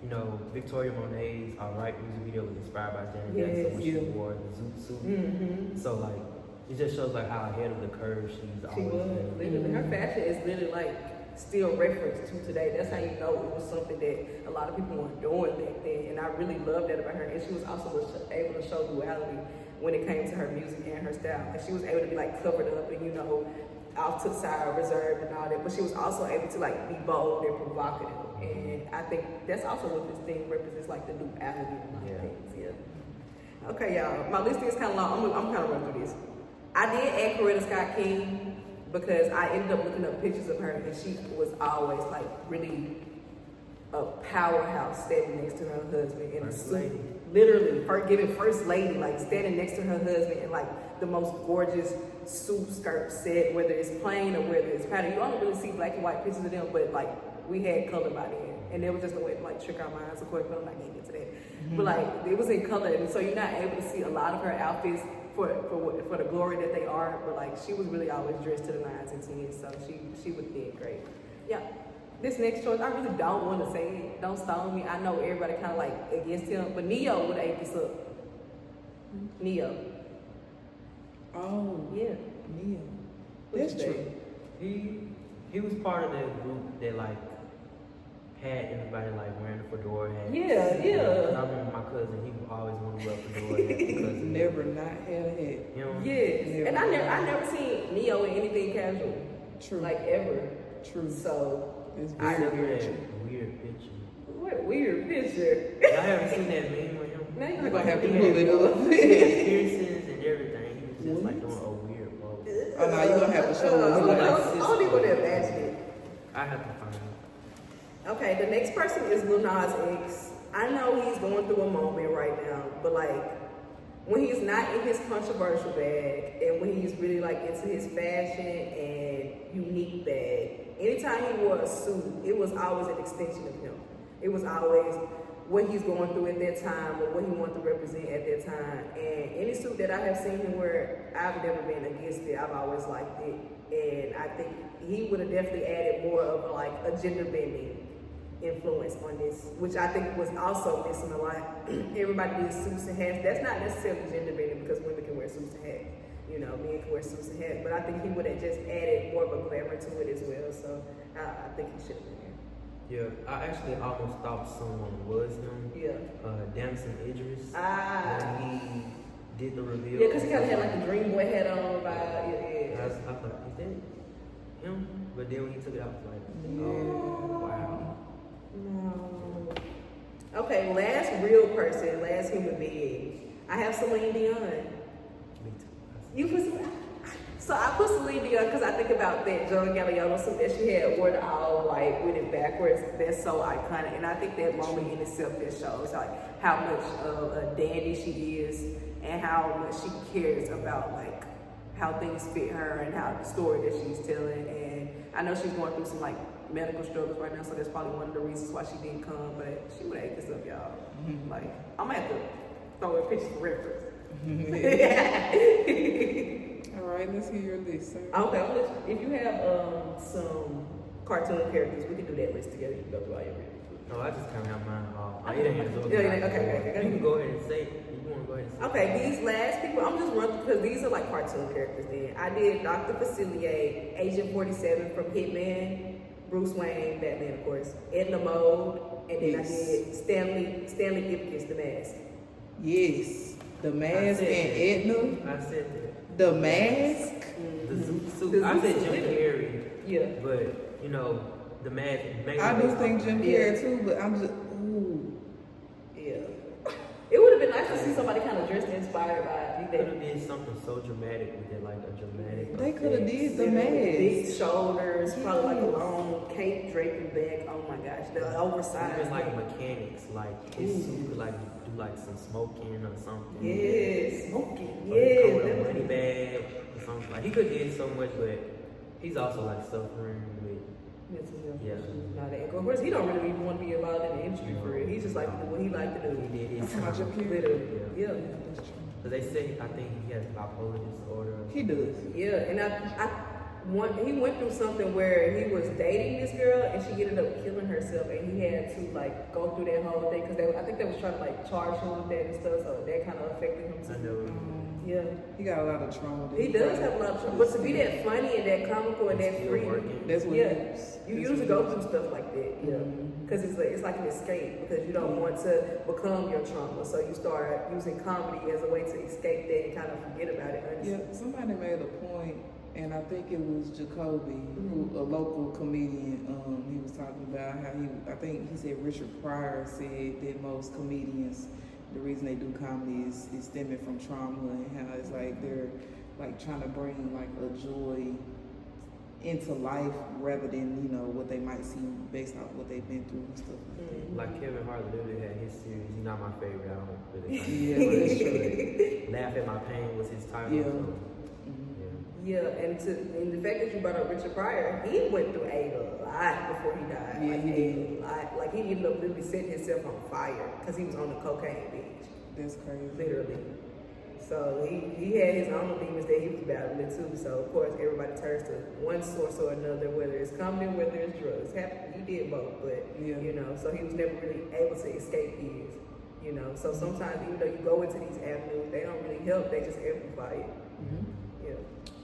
you know, Victoria Monet's Alright music video was inspired by Janet Jackson when she wore the zoot suit. So like, it just shows like how ahead of the curve she's always been. Literally, her fashion is literally like still referenced to today. That's how you know it was something that a lot of people weren't doing back then. And I really loved that about her. And she was also able to show duality when it came to her music and her style. Like she was able to be like covered up and, you know, off to the side, reserved and all that. But she was also able to like be bold and provocative. And I think that's also what this thing represents, like the duality of things. Okay, y'all. My list is kind of long. I'm kind of running through this. I did add Coretta Scott King, because I ended up looking up pictures of her, and she was always like really a powerhouse standing next to her husband in a suit. Literally, giving first lady, like standing next to her husband in like the most gorgeous suit skirt set, whether it's plain or whether it's patterned. You only really see black and white pictures of them, but like we had color by then, and there was just a way to like trick our minds, of course. But I'm not getting into that. Mm-hmm. But like it was in color, and so you're not able to see a lot of her outfits for the glory that they are. But like she was really always dressed to the nines and tens, so she was did great. Yeah. This next choice, I really don't want to say it. Don't stone me. I know everybody kind of like against him, but Neo would have ate this up. Neo. Oh. Yeah. Neo. That's true. He was part of that group that like had everybody like wearing the fedora hat. Yeah. I remember my cousin, he always wanted to wear a fedora hat because never not had a hat. You know? Yes. Never. And I never seen Neo in anything casual. True. Like ever. True. So it's I very, remember very that true. weird picture. What weird picture? Y'all haven't seen that meme with him? Now you're We're gonna gonna have to He pull had it up. He had piercings and everything. He was just like doing a weird pose. Oh no, you're gonna have to show us. I don't even want to imagine it. I have to find it. Okay, the next person is Lil Nas X. I know he's going through a moment right now, but like when he's not in his controversial bag and when he's really like into his fashion and unique bag, anytime he wore a suit, it was always an extension of him. It was always what he's going through at that time or what he wanted to represent at that time. And any suit that I have seen him wear, I've never been against it. I've always liked it. And I think he would have definitely added more of like a gender bending influence on this, which I think was also missing a lot. Everybody did suits and hats. That's not necessarily gender bending because women can wear suits and hats. You know, men can wear suits and hats. But I think he would have just added more of a glamour to it as well. So I think he should have been there. Yeah, I actually almost thought someone was him. Yeah. Damson Idris. Ah. When he did the reveal. Yeah, because he kind of had like a Dream Boy hat on. Yeah. I thought, is that him? But then when he took it out, I was like, Yeah. oh, wow. No. Okay, last real person, last human being. I have Celine Dion. Me too. You put so I put Celine Dion because I think about that John Galliano suit that she had wore it all white with it backwards. That's so iconic, and I think that moment in itself just shows like how much of a dandy she is and how much she cares about like how things fit her and how the story that she's telling. And I know she's going through some like medical struggles right now, so that's probably one of the reasons why she didn't come. But she would have ate this up, y'all. Like I'm gonna have to throw in pictures for reference. All right, let's hear your list, sir. Okay, if you have some cartoon characters, we can do that list together. You can go through all your reviews. No, I just kind of have mine off. I didn't have to Yeah, okay. You can go ahead and say it. You want to go ahead and say Okay, these last people, I'm just running because these are like cartoon characters then. I did Dr. Facilier, Agent 47 from Hitman, Bruce Wayne, Batman of course, Edna Mode, and then I did Stanley Ipkiss, The Mask. Yes, the mask and Edna. I said that. The mask. The Zoot suit. The I Zoot said suit. Jim Carrey. Yeah. But, you know, the mask. I do think Jim Carrey too, but I'm just ooh. Yeah. It would have been nice to see somebody kind of dressed and inspired by He could have did something so dramatic with it, like a dramatic. They could have did the big mask. shoulders, probably like a long cape draping back. Oh my gosh, the oversized. Even like mechanics, like his suit could like do like some smoking or something. Yes, smoking. Or he come with Yeah. a money bag or something. Like he could did so much, but he's also like suffering with. Yeah. Of course, he don't really even want to be involved in the industry for it. He's just like what he like to do. He did his That's how Jim Carrey. Literally. Yeah. Yeah. That's true. But they say I think he has bipolar disorder. He does. Yeah, and he went through something where he was dating this girl and she ended up killing herself, and he had to like go through that whole thing because I think they was trying to like charge him with that and stuff, so that kind of affected him I too. know. Yeah, He got a lot of trauma. that he does have a lot of trouble, but to be that funny and that comical and that Still free, working. That's what yeah, he is. you That's usually what go he through stuff like that, yeah, because it's like an escape because you don't want to become your trauma, so you start using comedy as a way to escape that and kind of forget about it. is. Yeah, somebody made a point, and I think it was Jacoby, who a local comedian. He was talking about how I think he said Richard Pryor said that most comedians, the reason they do comedy is stemming from trauma, and how it's like they're like trying to bring like a joy into life rather than, you know, what they might see based off what they've been through and stuff like that. Like Kevin Hart literally had his series. He's not my favorite. I don't really like Yeah, him. that's true. Laugh at My Pain was his title. Yeah. So, Yeah, and the fact that you brought up Richard Pryor, he went through a lot before he died. Yeah, like, he did. A lot. Like, he ended up literally setting himself on fire because he was on the cocaine binge, That's crazy. literally. So he had his own demons that he was battling too. So of course everybody turns to one source or another, whether it's comedy, whether it's drugs. He did both, but Yeah. you know, so he was never really able to escape his. You know, so sometimes even though you go into these avenues, they don't really help. They just amplify it. Mm-hmm. Yeah,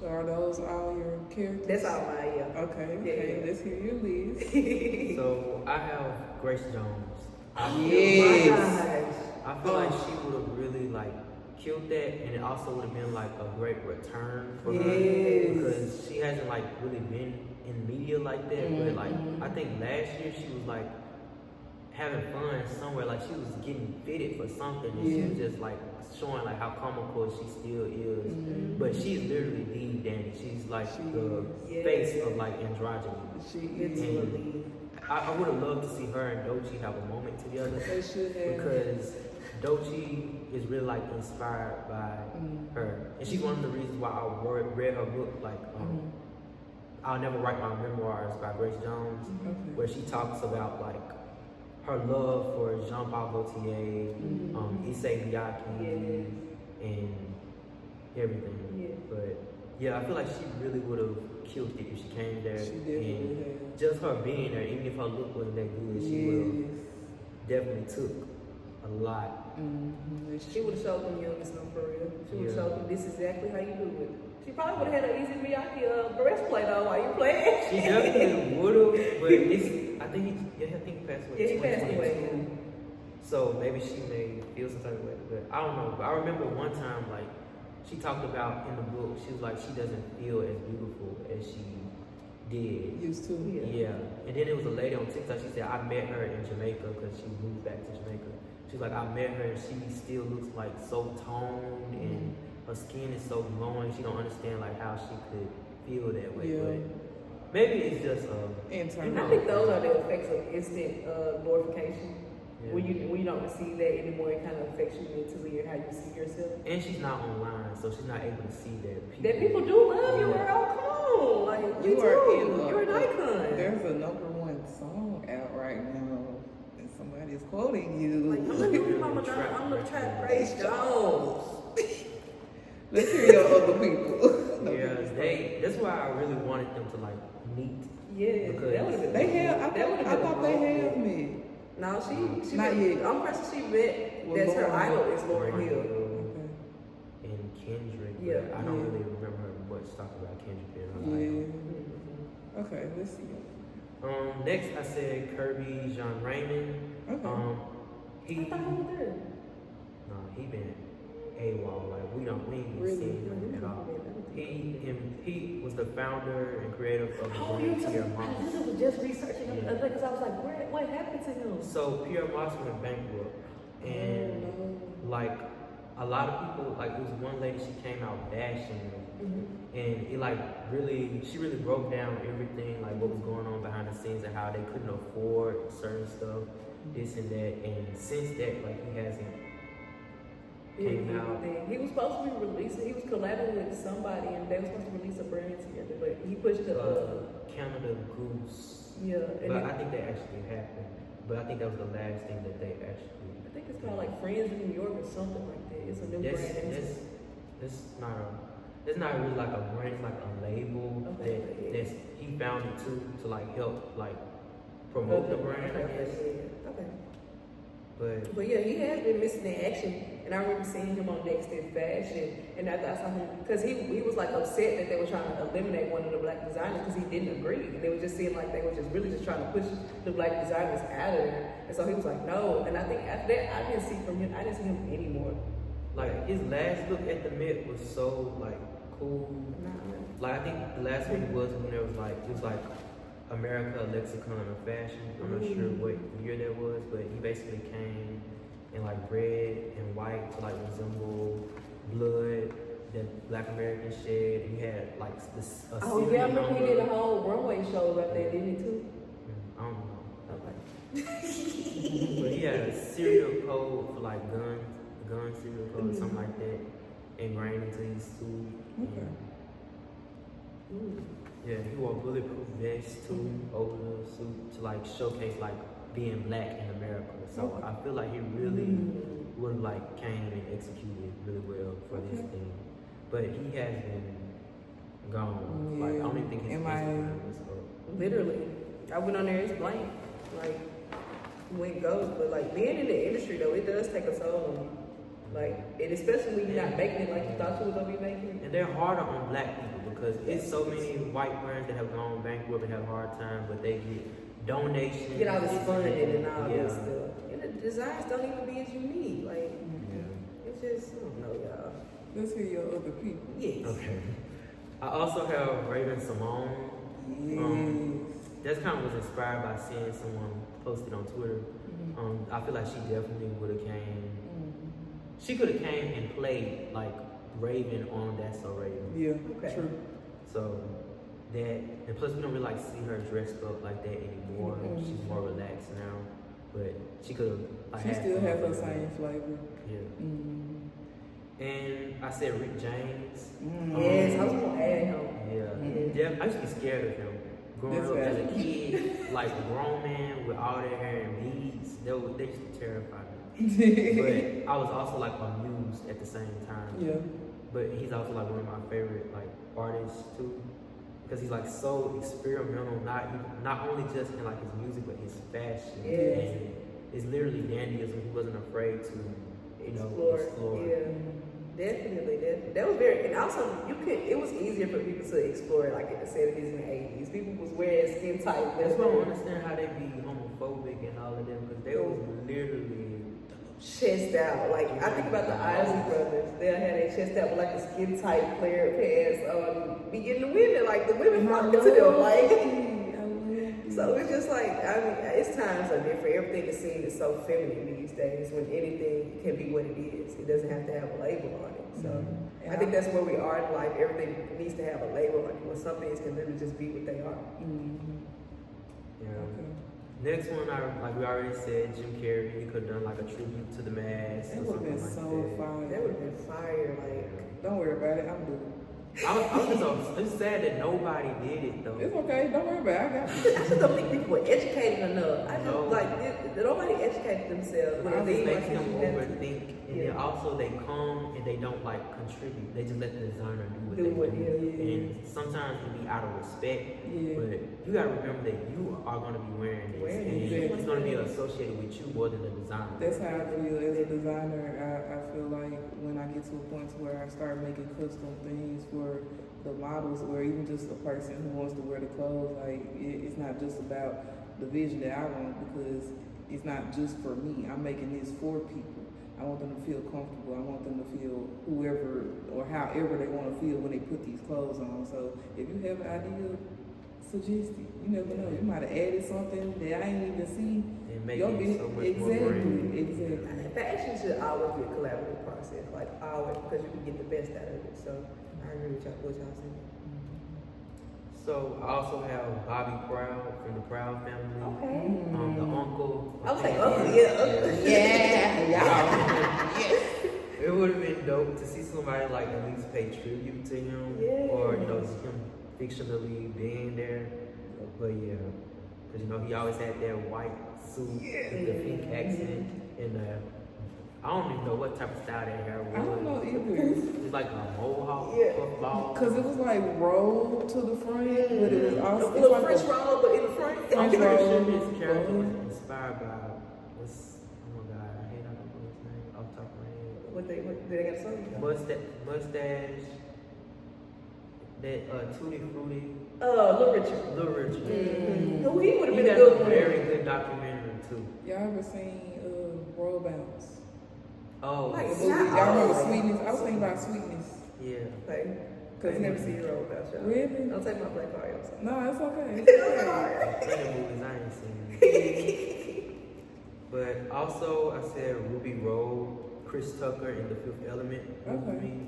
So are those all your characters? that's all my Okay, Yeah. let's hear your list. So I have Grace Jones. I feel Yes. gosh. I feel like she would have really like killed that, and it also would have been like a great return for her Yes. because she hasn't like really been in media like that. But like I think last year she was like having fun somewhere, like she was getting fitted for something, and she was just like showing like how comical she still is. But she's literally the Danny. She's like the face of like androgyny. She is. Literally. I would have loved to see her and Doechii have a moment together They should have. because Doechii is really like inspired by her, and she's one of the reasons why I read her book. Like, I'll Never Write My Memoirs by Grace Jones, where she talks about like her love for Jean-Paul Gaultier, Issei Miyake, and everything. Yeah. But yeah, I feel like she really would have killed it if she came there. She definitely and have. just her being there, even if her look wasn't that good, she would have definitely took a lot. She would have showed them youngest no for real. She would have Yeah. showed them this is exactly how you do it. She probably would have had an easy Miyake breastplate though while you playing. She definitely would have, but I think he passed away. Yeah, he passed 2022. away. So maybe she may feel some type of way, but I don't know. But I remember one time, like, she talked about in the book, she was like, she doesn't feel as beautiful as she did. Used to. Yeah. And then there was a lady on TikTok, she said, I met her in Jamaica because she moved back to Jamaica. She's like, I met her and she still looks like so toned and her skin is so glowing. She don't understand like how she could feel that way. Yeah. But maybe it's just Internal. I think those are the effects of instant glorification. Yeah. When you don't receive that anymore, it kind of affects you mentally or how you see yourself. and she's not online, so she's not able to see that That people do love you, girl. Come on, like You are in You're an icon. There's a #1 song out right now, and somebody's quoting you. Like, I'm the new Mama John. I'm the trap Grace Jones. Let's hear your other people. Yeah, that's why I really wanted them to like meet. Yeah, Because that would have been. They have. I That would've thought been they a have me. No, she Not met, yet. I'm person she met. Well, That's her Lauryn idol Hill. is Lauryn Hill. Okay. And Kendrick. But Yeah. I don't Yeah. really remember her much talking about Kendrick in her Yeah. life. Okay. Let's see. Next I said Kirby Jean Raymond. Okay. I He thought he was there. he been AWOL, like we ain't been Really? seeing him at all. He was the founder and creator of the Oh, brand you Pierre I Moss. was just researching him Yeah. because I was like, what happened to him? So Pierre Moss went bankrupt, and like a lot of people, like it was one lady, she came out bashing him, and it like she really broke down everything, like what was going on behind the scenes and how they couldn't afford certain stuff, this and that, and since that, like he hasn't came out. He was supposed to be releasing. He was collabing with somebody, and they were supposed to release a brand together. But he pushed the Canada Goose. yeah. And But I think that actually happened. But I think that was the last thing that they actually. I think it's called like Friends in New York or something like that. It's a new brand. That's not really like a brand. It's like a label Okay. that's he founded to like help like promote the brand, I guess. Okay. But But yeah, he has been missing in action, and I remember seeing him on Next in Fashion, and I saw him because he was like upset that they were trying to eliminate one of the black designers because he didn't agree, and they were just seeing like they were just really just trying to push the black designers out of there, and so he was like no, and I think after that I didn't see him anymore. like his last look at the Met was so like cool. Like I think the last one was when there was like it was like America Lexicon of Fashion. I'm not sure what year that was, but he basically came in like red and white to like resemble blood, that Black American shed. And he had like this. Oh yeah, I remember he did a whole runway show right there, didn't he too? I don't know. Okay. But he had a serial code for like gun serial code or something like that, ingrained into his suit. Okay. Yeah, he wore bulletproof vests too over the suit to like showcase like being black in America. So I feel like he really would have like came and executed really well for this thing. But he has been gone. Like I don't even think his Instagram is up. Literally, I went on there. It's blank. Like when it goes, but like being in the industry though, it does take a toll on you. Like, and especially when you're not making it like you thought you were gonna be making it. And they're harder on black people because it's so many white brands that have gone bankrupt and have a hard time, but they get donations. Get all this funding and all this stuff. And the designs don't even be as unique. Like, it's just, I don't know, y'all. Let's hear your other people. Yes. Okay. I also have Raven Simone. That's kind of was inspired by seeing someone posted on Twitter. I feel like she definitely would have came. She could have came and played like Raven on That's So Raven. Yeah, true. So that, and plus we don't really like see her dressed up like that anymore. She's more relaxed now, but she could have. Like, she still has her same flavor. Yeah. And I said Rick James. Yes, I was gonna add him. Yeah. I used to be scared of him. Growing up as a kid, like a grown man with all their hair and beads, they used to terrify me. But I was also like amused at the same time. Yeah. But he's also like one of my favorite like artists too, because he's like so experimental. Not only just in like his music, but his fashion. And it's literally dandyism. He wasn't afraid to, explore. Yeah. Definitely. That was very, and also it was easier for people to explore like in the 70s and 80s. People was wearing skin tight. That's why I don't understand how they be homophobic and all of them, because they was literally chest out. Like I think about the Isley brothers. They'll have their chest out with like the skin tight flared pants. Be getting the women, like the women flocking to them, like. So it's just like, I mean, it's times are different. Everything is seen as so feminine these days when anything can be what it is. It doesn't have to have a label on it. So I think that's where we are in life. Everything needs to have a label on it. When some things can literally just be what they are. Yeah. Next one, like we already said, Jim Carrey. He could have done like a tribute to the mask. That would have been so fire. That would have been fire. Like, don't worry about it. I'm doing it. It's sad that nobody did it though. It's okay. Don't worry about it. I got you. I just don't think people were educated enough. I just nobody educated themselves. I think they can overthink, and then also they come and they don't like contribute. They just let the designer do what they do. And sometimes it be out of respect. But you gotta remember that you are gonna be wearing this, and it's gonna be associated with you more than the designer. That's how I feel as a designer. I feel like when I get to a point where I start making custom things for the models, or even just a person who wants to wear the clothes, like it's not just about the vision that I want, because it's not just for me. I'm making this for people. I want them to feel comfortable. I want them to feel whoever or however they want to feel when they put these clothes on. So if you have an idea, suggest it. You never know. You might have added something that I ain't even see. And make it so much more brand. Exactly. Fashion should always be a collaborative process, like always, because you can get the best out of it. So I agree with what y'all saying. So I also have Bobby Proud from the Proud family. Okay. The uncle. I was like, uncle, yeah. It would have been dope to see somebody like at least pay tribute to him, or him fictionally being there. But because he always had that white suit with the pink accent, and I don't even know what type of style that hair was. I don't know either. It's like a mohawk, puffball. Because it was like rolled to the front, but it was also a little French roll, but in the front. I'm pretty sure his character was inspired by oh my god, I don't know his name off the top of my head. What they got a song? Mustache. That Tutti Frutti. Little Richard. Mm-hmm. He would have been He a got good a one. very good documentary too. Y'all ever seen Roll Bounce? Oh, Like, Y'all remember Sweetness? I was thinking about Sweetness. yeah. Okay. Because I never seen Roll About y'all. Really? Don't take my black card. I'm sorry. No, it's okay. Plenty movies I ain't seen. But also I said Ruby Road, Chris Tucker in The Fifth Element movie.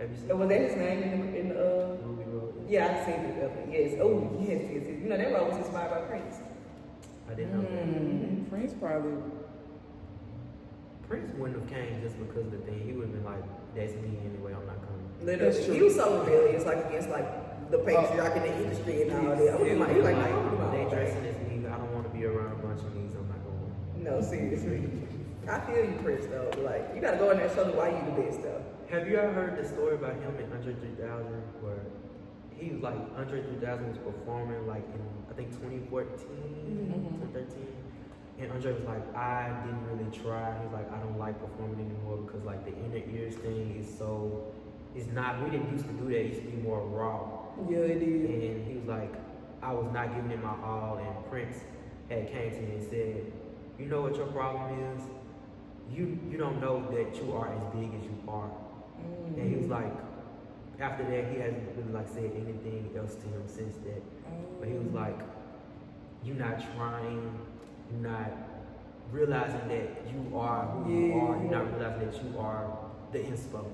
Have you seen? And was that his name in the Ruby Road? Yeah, I've seen it. Yes. Oh, yes. You know, that role was inspired by Prince. I didn't know that. Prince probably. Prince wouldn't have came just because of the thing. He would have been like, "That's me anyway. I'm not coming." Literally, That's true. he was so rebellious, like against like the patriarch in the industry and all that. I was like, They like, dressing as me. I don't want to be around a bunch of these. I'm not going. no, seriously. I feel you, Prince, though. Like, you gotta go in there and show them why you the best, though. Have you ever heard the story about him in Andre 3000 where he was like, Andre 3000 was performing like in, I think 2014, 2013. And Andre was like, I didn't really try. He was like, I don't like performing anymore because like the inner ears thing is so, it's not, we didn't used to do that. It used to be more raw. Yeah, it is. And he was like, I was not giving it my all. And Prince had came to me and said, you know what your problem is? You don't know that you are as big as you are. And he was like, after that, he hasn't really like said anything else to him since that. But he was like, you're not trying, you're not realizing that you are who you are, you're not realizing that you are the inspo.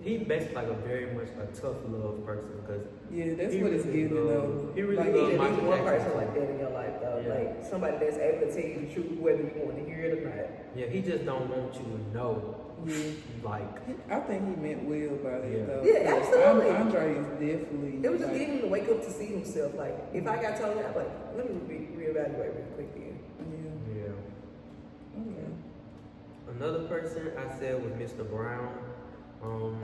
He's basically like a very much a tough love person because that's what it's giving though. He really like, loves You Michael need one Jackson. person like that in your life, though. Yeah. Like, somebody that's able to tell you the truth, whether you want to hear it or not. Yeah, he just don't want you to know. Like, I think he meant well by it though. Yeah, absolutely. Andre is definitely. It was just like, getting him to wake up to see himself. Like, if I got told that, I'm like, let me reevaluate real quick then. Yeah. Okay. another person I said was Mr. Brown.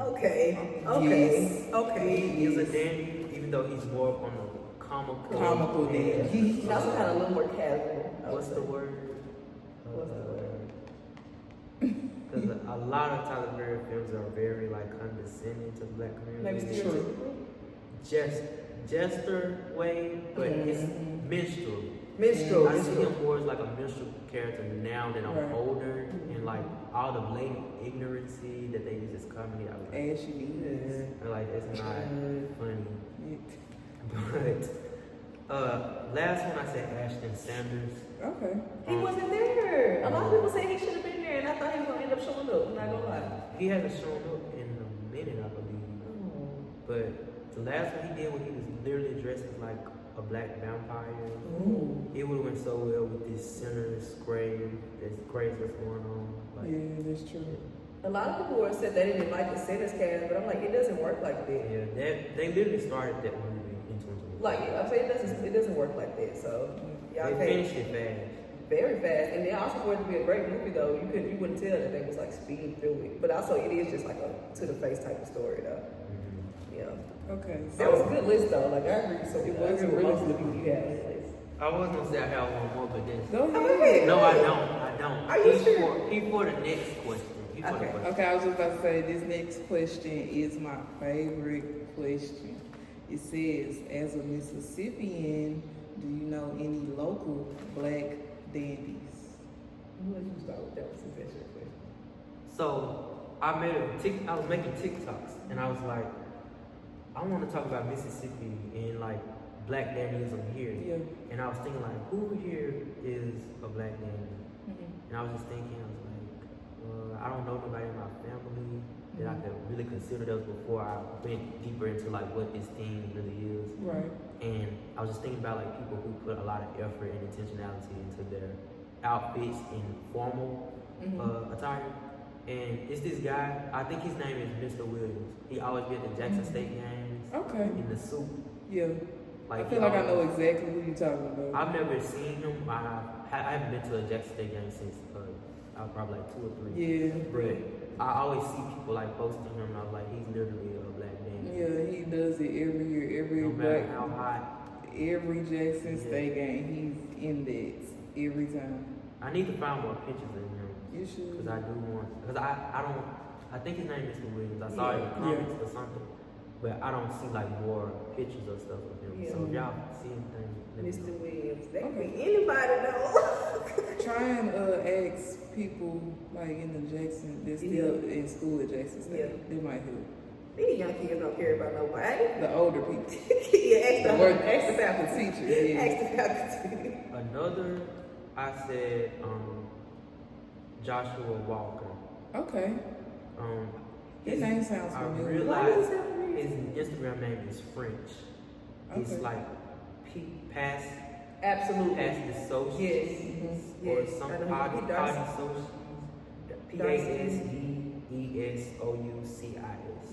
Okay. He is a dandy, even though he's more on the Comical dandy. He's also kind of a little more casual. What's the word? What's the word? Because a lot of Tyler Perry films are very like condescending to the black Maybe community. Jester way, but it's minstrel. Minstrel. I see him more as like a minstrel character now that I'm Right. older, and like all the blatant ignorancy that they use as comedy. I was like, Ashy knees. I'm like, it's not funny. Yeah. But last one I said Ashton Sanders. Okay. He wasn't there. A lot of people say he should have been there, and I thought he was gonna end up showing up. I'm not gonna lie. He hasn't shown up in a minute, I believe. But the last one he did when he was literally dressed as like a black vampire. It would have went so well with this sinner's grave. This crazy what's going on. Like, Yeah, that's true. A lot of people were said they didn't like the Sinners cast, but I'm like, it doesn't work like that. yeah, they literally started that movie in 2020. Like, I'm saying it doesn't work like that. So y'all They finished it fast. very fast, and then also for it to be a great movie though, you wouldn't tell that they was like speeding through it. But also it is just like a to the face type of story though. Yeah, Okay. that was a good list though. Like I agree. So It I was agree a with really most of the good people you had on the list. I was gonna say I have one more, but this. Go Go ahead. ahead. No, I don't. Are you He's sure? He for the next question. He for the Okay. question. Okay, I was just about to say this next question is my favorite question. It says, as a Mississippian, do you know any local black dandies? I'm gonna let you start with that one since that's your question. So I was making TikToks, and I was like, I want to talk about Mississippi and like black dandyism here. Yeah. And I was thinking like, who here is a black dandy? And I was just thinking, I was like, I don't know nobody in my family that I could really consider those before I went deeper into like what this thing really is. Right. And I was just thinking about like people who put a lot of effort and intentionality into their outfits in formal attire. And it's this guy, I think his name is Mr. Williams. He always be at the Jackson State games Okay. in the suit. Yeah. Like, I feel like I know exactly who you're talking about. I've never seen him. I haven't been to a Jackson State game since I was probably like 2 or 3. Yeah. But I always see people like posting him, and I was like, he's literally a black dandy. Yeah, he does it every year, every No matter black, how hot. every Jackson State game, he's in that every time. I need to find more pictures of him. You should. Because I do want, because I think his name is Mr. Williams. I saw it in the comments or something. But I don't see like more pictures or stuff of him. Yeah. So if y'all see anything, let me Mr. know. Williams, that could be anybody though. Try and ask people like in the Jackson, they're still in school at Jackson State. Yeah. They might help. These young kids don't care about nobody. The older people. Yeah, ask the faculty. Teachers, yeah. Ask the faculty. Another, I said Joshua Walker. Okay. His name sounds I familiar. realized his Instagram name is French. It's Okay. like past Absolutely. the social Yes. or Yes. some I know party he dark. social. PASDESOUCIS.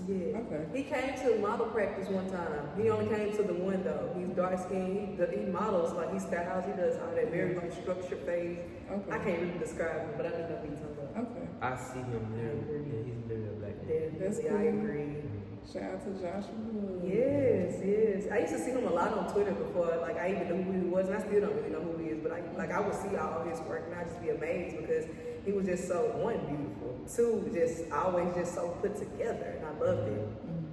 Yeah. Okay. He came to model practice one time. He only came to the one though. He's dark skinned. He models, like he styles. He does all that very like structured phase. Okay. I can't really describe him, but I just know what he's talking about. Okay. I see him literally. Yeah, he's literally a black man. That's Definitely, I cool. agree. Shout out to Joshua. Yes, yes. I used to see him a lot on Twitter before. Like I even knew who he was, and I still don't really know who he is. But I would see all his work, and I'd just be amazed because he was just so one beautiful, two just always just so put together, and I loved it. Mhm.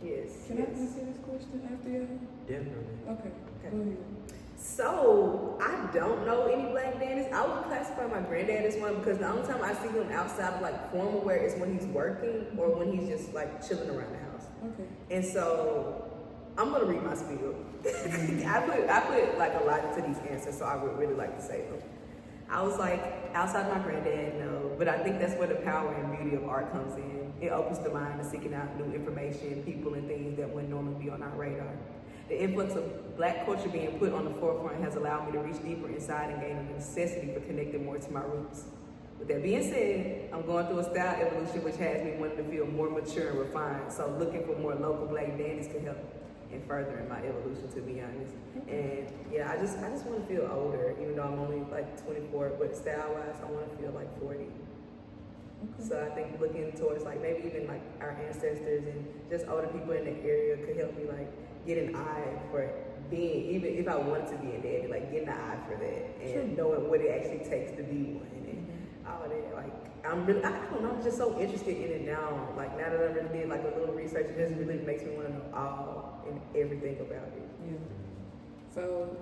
Yes. Can I answer this question after you? Definitely. Okay. Go ahead. So I don't know any black dandies. I would classify my granddad as one because the only time I see him outside of like formal wear is when he's working or when he's just like chilling around the house. Okay. And so I'm gonna read my spiel. I put like a lot into these answers, so I would really like to say them. I was like, outside my granddad, no, but I think that's where the power and beauty of art comes in. It opens the mind to seeking out new information, people, and things that wouldn't normally be on our radar. The influx of black culture being put on the forefront has allowed me to reach deeper inside and gain a necessity for connecting more to my roots. With that being said, I'm going through a style evolution which has me wanting to feel more mature and refined, so looking for more local black dandies can help in furthering my evolution, to be honest. And yeah, I just want to feel older, even though I'm only like 24, but style-wise, I want to feel like 40. Okay. So I think looking towards like maybe even like our ancestors and just older people in the area could help me like get an eye for being, even if I wanted to be a daddy, like getting an eye for that and knowing what it actually takes to be one and all that. Like I don't know, I'm just so interested in it now. Like now that I really did like a little research, it just really makes me want to know all and everything about it. Yeah. So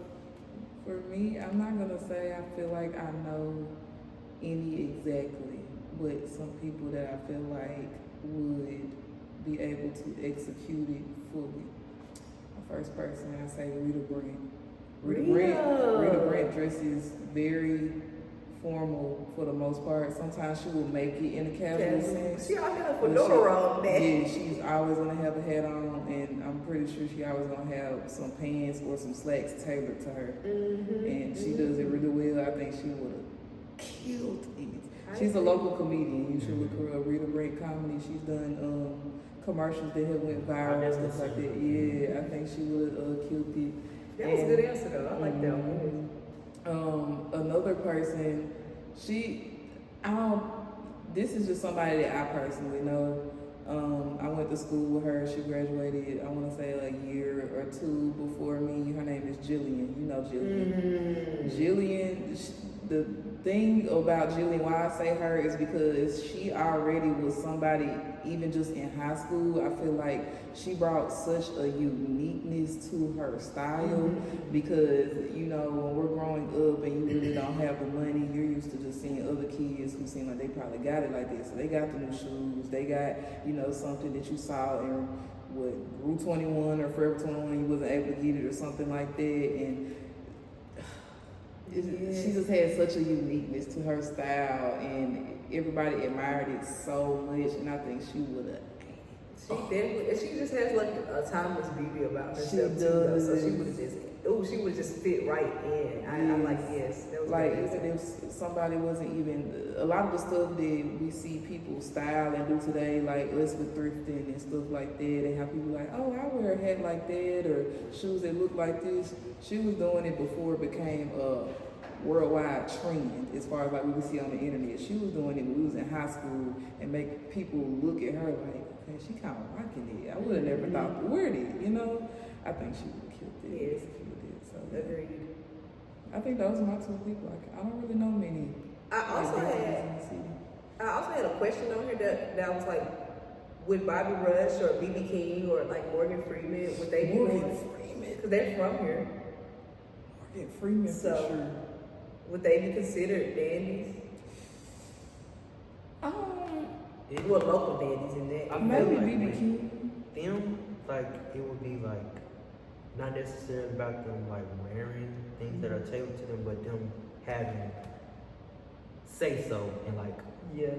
for me, I'm not gonna say I feel like I know any exactly, but some people that I feel like would be able to execute it fully. The first person I say Rita Brent. Rita Brent dresses very formal for the most part. Sometimes she will make it in a casual sense. She always have a fedora on there. Yeah, she's always gonna have a hat on, and I'm pretty sure she always gonna have some pants or some slacks tailored to her. And she does it really well. I think she would have killed it. She's a local comedian. You should look her up. Rita Brent Comedy. She's done commercials that have went viral and stuff like that. Yeah, I think she would have killed it. That was a good answer though. I like that one. Another person, this is just somebody that I personally know. I went to school with her. She graduated, I want to say a year or two before me. Her name is Jillian. You know Jillian. Jillian, the thing about Jillian, why I say her is because she already was somebody, even just in high school, I feel like she brought such a uniqueness to her style because, you know, when we're growing up and you really don't have the money, you're used to just seeing other kids who seem like they probably got it like this. So they got the new shoes, they got, you know, something that you saw in Route 21 or Forever 21, you wasn't able to get it or something like that. And she just had such a uniqueness to her style, and everybody admired it so much, and I think she would have. She definitely, and she just has like a timeless beauty about herself She too. Though, does. so she would just fit right in. I'm like, yes, that was like amazing. even if somebody wasn't even a lot of the stuff that we see people style and do today, like us with thrifting and stuff like that, and how people like, oh, I wear a hat like that or shoes that look like this. She was doing it before it became a worldwide trend as far as like we see on the internet. She was doing it when we was in high school and make people look at her like, okay, she kind of rocking it. I would have never thought to wear it, you know. I think she would have killed it. Yes. She would have. So Agreed. I think those are my two people. I don't really know many. I also had a question on here that was like, would Bobby Rush or BB King or like Morgan Freeman, would they be Morgan Freeman? Because they're from here. Morgan Freeman So, for sure. Would they be considered dandies? Well, local dandies in that. I Maybe feel like BB with King. them, like it would be like not necessarily about them like wearing things that are tailored to them, but them having say so and like Yeah.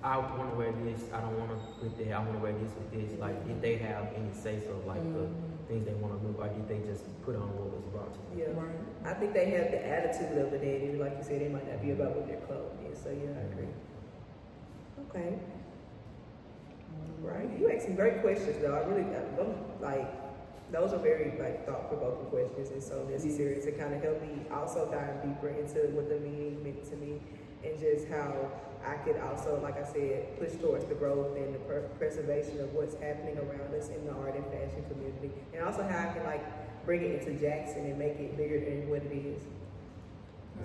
I want to wear this, I don't want to put that, I want to wear this with this. Like, did they have any say so, like the things they want to look, or did they just put on what was brought to them? Yeah, I think they have the attitude of the daddy. Like you said, it might not be about what their clothes is. So yeah, I agree. Okay. Right. You asked some great questions, though. Those are very thought-provoking questions and so necessary to kind of help me also dive deeper into what the meaning meant to me and just how I could also, like I said, push towards the growth and the preservation of what's happening around us in the art and fashion community, and also how I can bring it into Jackson and make it bigger than what it is.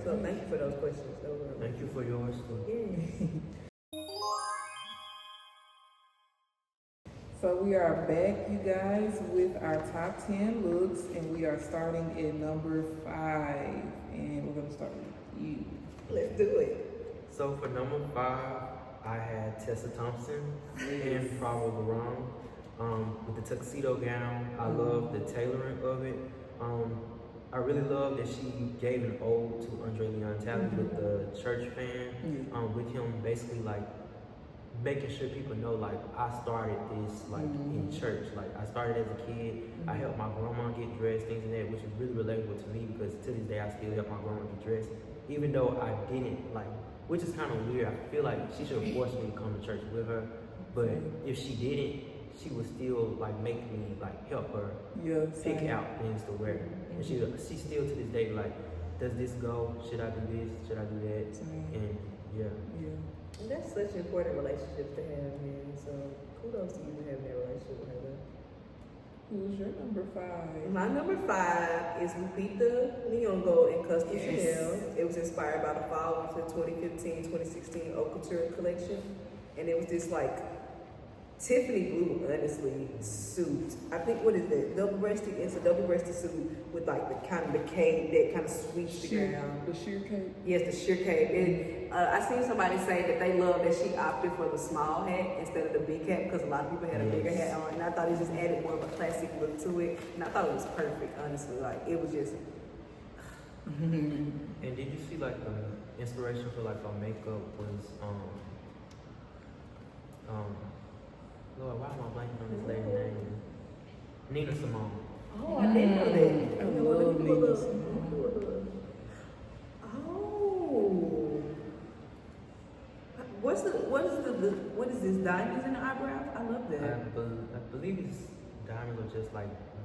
So thank you for those questions. Thank you for yours too. Yeah. So we are back, you guys, with our top 10 looks, and we are starting at number 5, and we're gonna start with you. Let's do it. So for number 5, I had Tessa Thompson and Bleu-Jean with the tuxedo gown. I love the tailoring of it. I really love that she gave an ode to Andre Leon Talley with the church fan, with him basically making sure people know I started this in church. I started as a kid. I helped my grandma get dressed, things like that, which is really relatable to me because to this day I still help my grandma get dressed, even though I didn't which is kind of weird. I feel like she should have forced me to come to church with her, but if she didn't, she would still make me help her pick out things to wear. And she still to this day does this go? Should I do this? Should I do that? And yeah. And that's such an important relationship to have, man. So kudos to you for having that relationship with her. Who's your number 5? My number 5 is Lupita Nyong'o in Custom Chanel. It was inspired by the fall winter 2015-2016 Haute Couture collection. And it was this Tiffany blue, honestly, suit. I think, what is it? Double-breasted? It's a double-breasted suit with the kind of the cape that kind of sweeps the ground. The sheer cape? Yes, the sheer cape. And I seen somebody say that they love that she opted for the small hat instead of the big hat because a lot of people had a bigger hat on. And I thought it just added more of a classic look to it. And I thought it was perfect, honestly. It was just... And did you see the inspiration for her makeup was Lord, why am I blanking on this lady's name? Nina Simone. Oh, I didn't know that. I love Nina Simone. Oh. What is this, diamonds in the eyebrow? I love that. I believe it's diamonds or just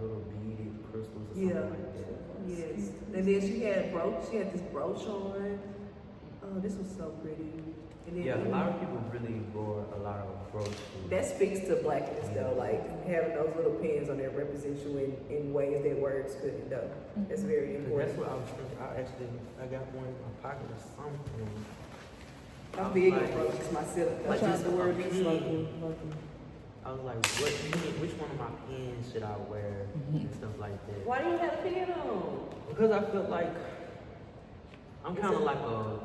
little beaded crystals or something like that. Yes. And then she had this brooch on. Oh, this was so pretty. And then a lot of people really wore a lot of brooches. That speaks to blackness though, having those little pins on there represents you in ways that words couldn't though. That's very important. That's what I was thinking. I got one in my pocket or something. I'm big on brooches myself. I'm trying to wear this I was like, which one of my pins should I wear and stuff like that. Why do you have a pin on? Because I felt like I'm kind of a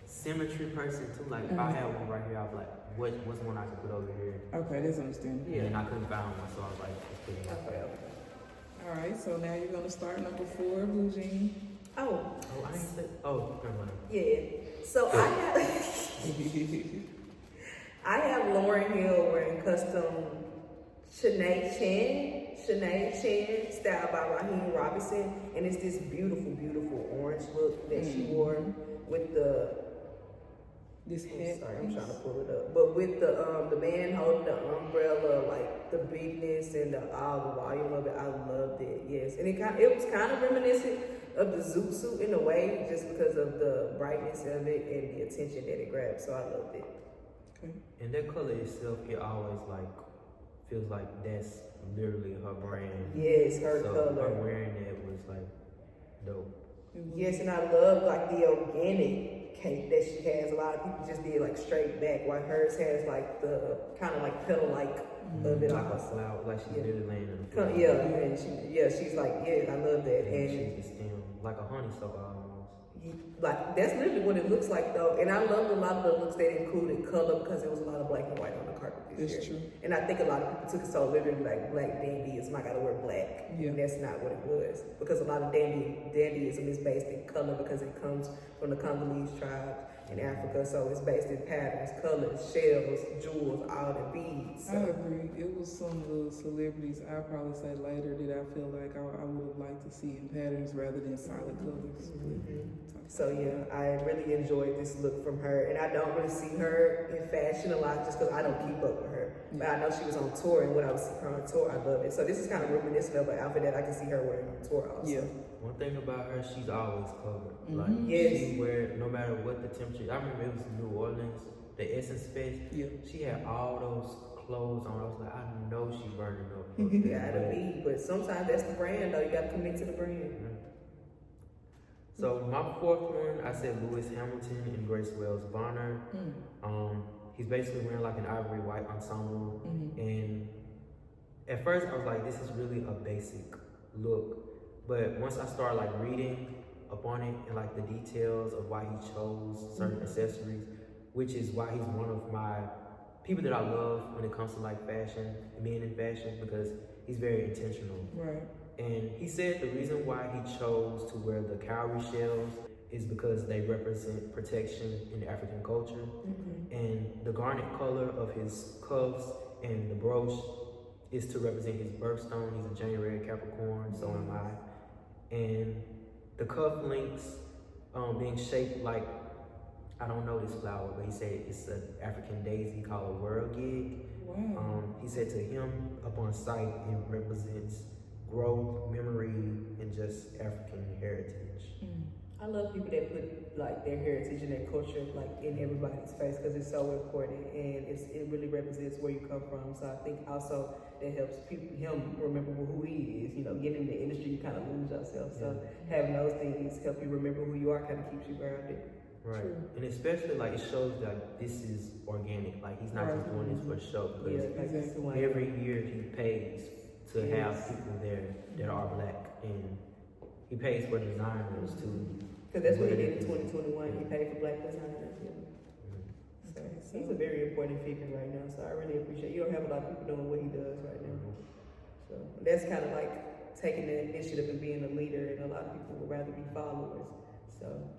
symmetry person too. If I had one right here, I'd be like, what's one I could put over here? Okay, that's understandable. Yeah. And I couldn't find one, so I was like, let's put it out. Okay. All right, so now you're gonna start number 4, Bleu-Jean. Oh, I ain't said. Oh, never mind. yeah. So I have Lauryn Hill wearing custom Shanae Chen, styled by Raheem Robinson, and it's this beautiful, beautiful orange look that she wore with this hat. Sorry, I'm trying to pull it up. But with the man holding the umbrella, the bigness and all the volume of it, I loved it. Yes, and it was kind of reminiscent of the zoot suit in a way, just because of the brightness of it and the attention that it grabbed. So I loved it. Okay. And that color itself, it always feels like that's literally her brand. Yes, her color. Her wearing that was dope. Yes, and I love the organic cape that she has. A lot of people just did straight back, while hers has the kind of petal-like of it. Like a flower, she's literally laying in the flower. And she's I love that. And she's the stem, like a honeysuckle almost. That's literally what it looks like though. And I loved a lot of the looks that included color because there was a lot of black and white on the carpet this year. That's true. And I think a lot of people took it so literally black dandyism, I gotta wear black. Yeah. And that's not what it was. Because a lot of dandyism is based in color because it comes from the Congolese tribes. in Africa. So it's based in patterns, colors, shells, jewels, all the beads. So. I agree. It was some of the celebrities I'll probably say later that I feel like I would have liked to see in patterns rather than solid colors. So yeah, I really enjoyed this look from her, and I don't really see her in fashion a lot just because I don't keep up with her. But I know she was on tour, and when I was seeing her on tour, I love it. So this is kind of reminiscent of an outfit that I can see her wearing on tour also. Yeah. One thing about her, she's always covered. Mhm. Like Yes. she wear no matter what the temperature. I remember it was in New Orleans, the Essence Fest. Yeah. She had all those clothes on. I was like, I know she's burning up. Gotta be, but sometimes that's the brand though. You gotta commit to the brand. So my fourth one, I said Lewis Hamilton and Grace Wells Bonner. He's basically wearing like an ivory white ensemble, and at first I was like, this is really a basic look, but once I started like reading up on it and like the details of why he chose certain accessories, which is why he's one of my people that I love when it comes to like fashion, men in fashion, because he's very intentional. Right. And he said the reason why he chose to wear the cowrie shells is because they represent protection in the African culture. And the garnet color of his cuffs and the brooch is to represent his birthstone. He's a January Capricorn, so am I. And the cuff links being shaped like, I don't know this flower, but he said it's an African daisy called a whirligig. Wow. He said to him, upon sight, it represents growth, memory, and just African heritage. I love people that put like their heritage and their culture like in everybody's face because it's so important and it really represents where you come from. So I think also that helps him remember who he is. You know, getting in the industry, you kind of lose yourself. So having those things help you remember who you are, kind of keeps you grounded. Right, and especially like it shows that this is organic. Like he's not just doing this for show. Because every year he pays to have people there that are black, and he pays for designers too. Because that's what he did in 2021. He paid for black designers. So he's a very important figure right now. So I really appreciate. You don't have a lot of people doing what he does right now. So that's kind of like taking the initiative and being a leader, and a lot of people would rather be followers. So.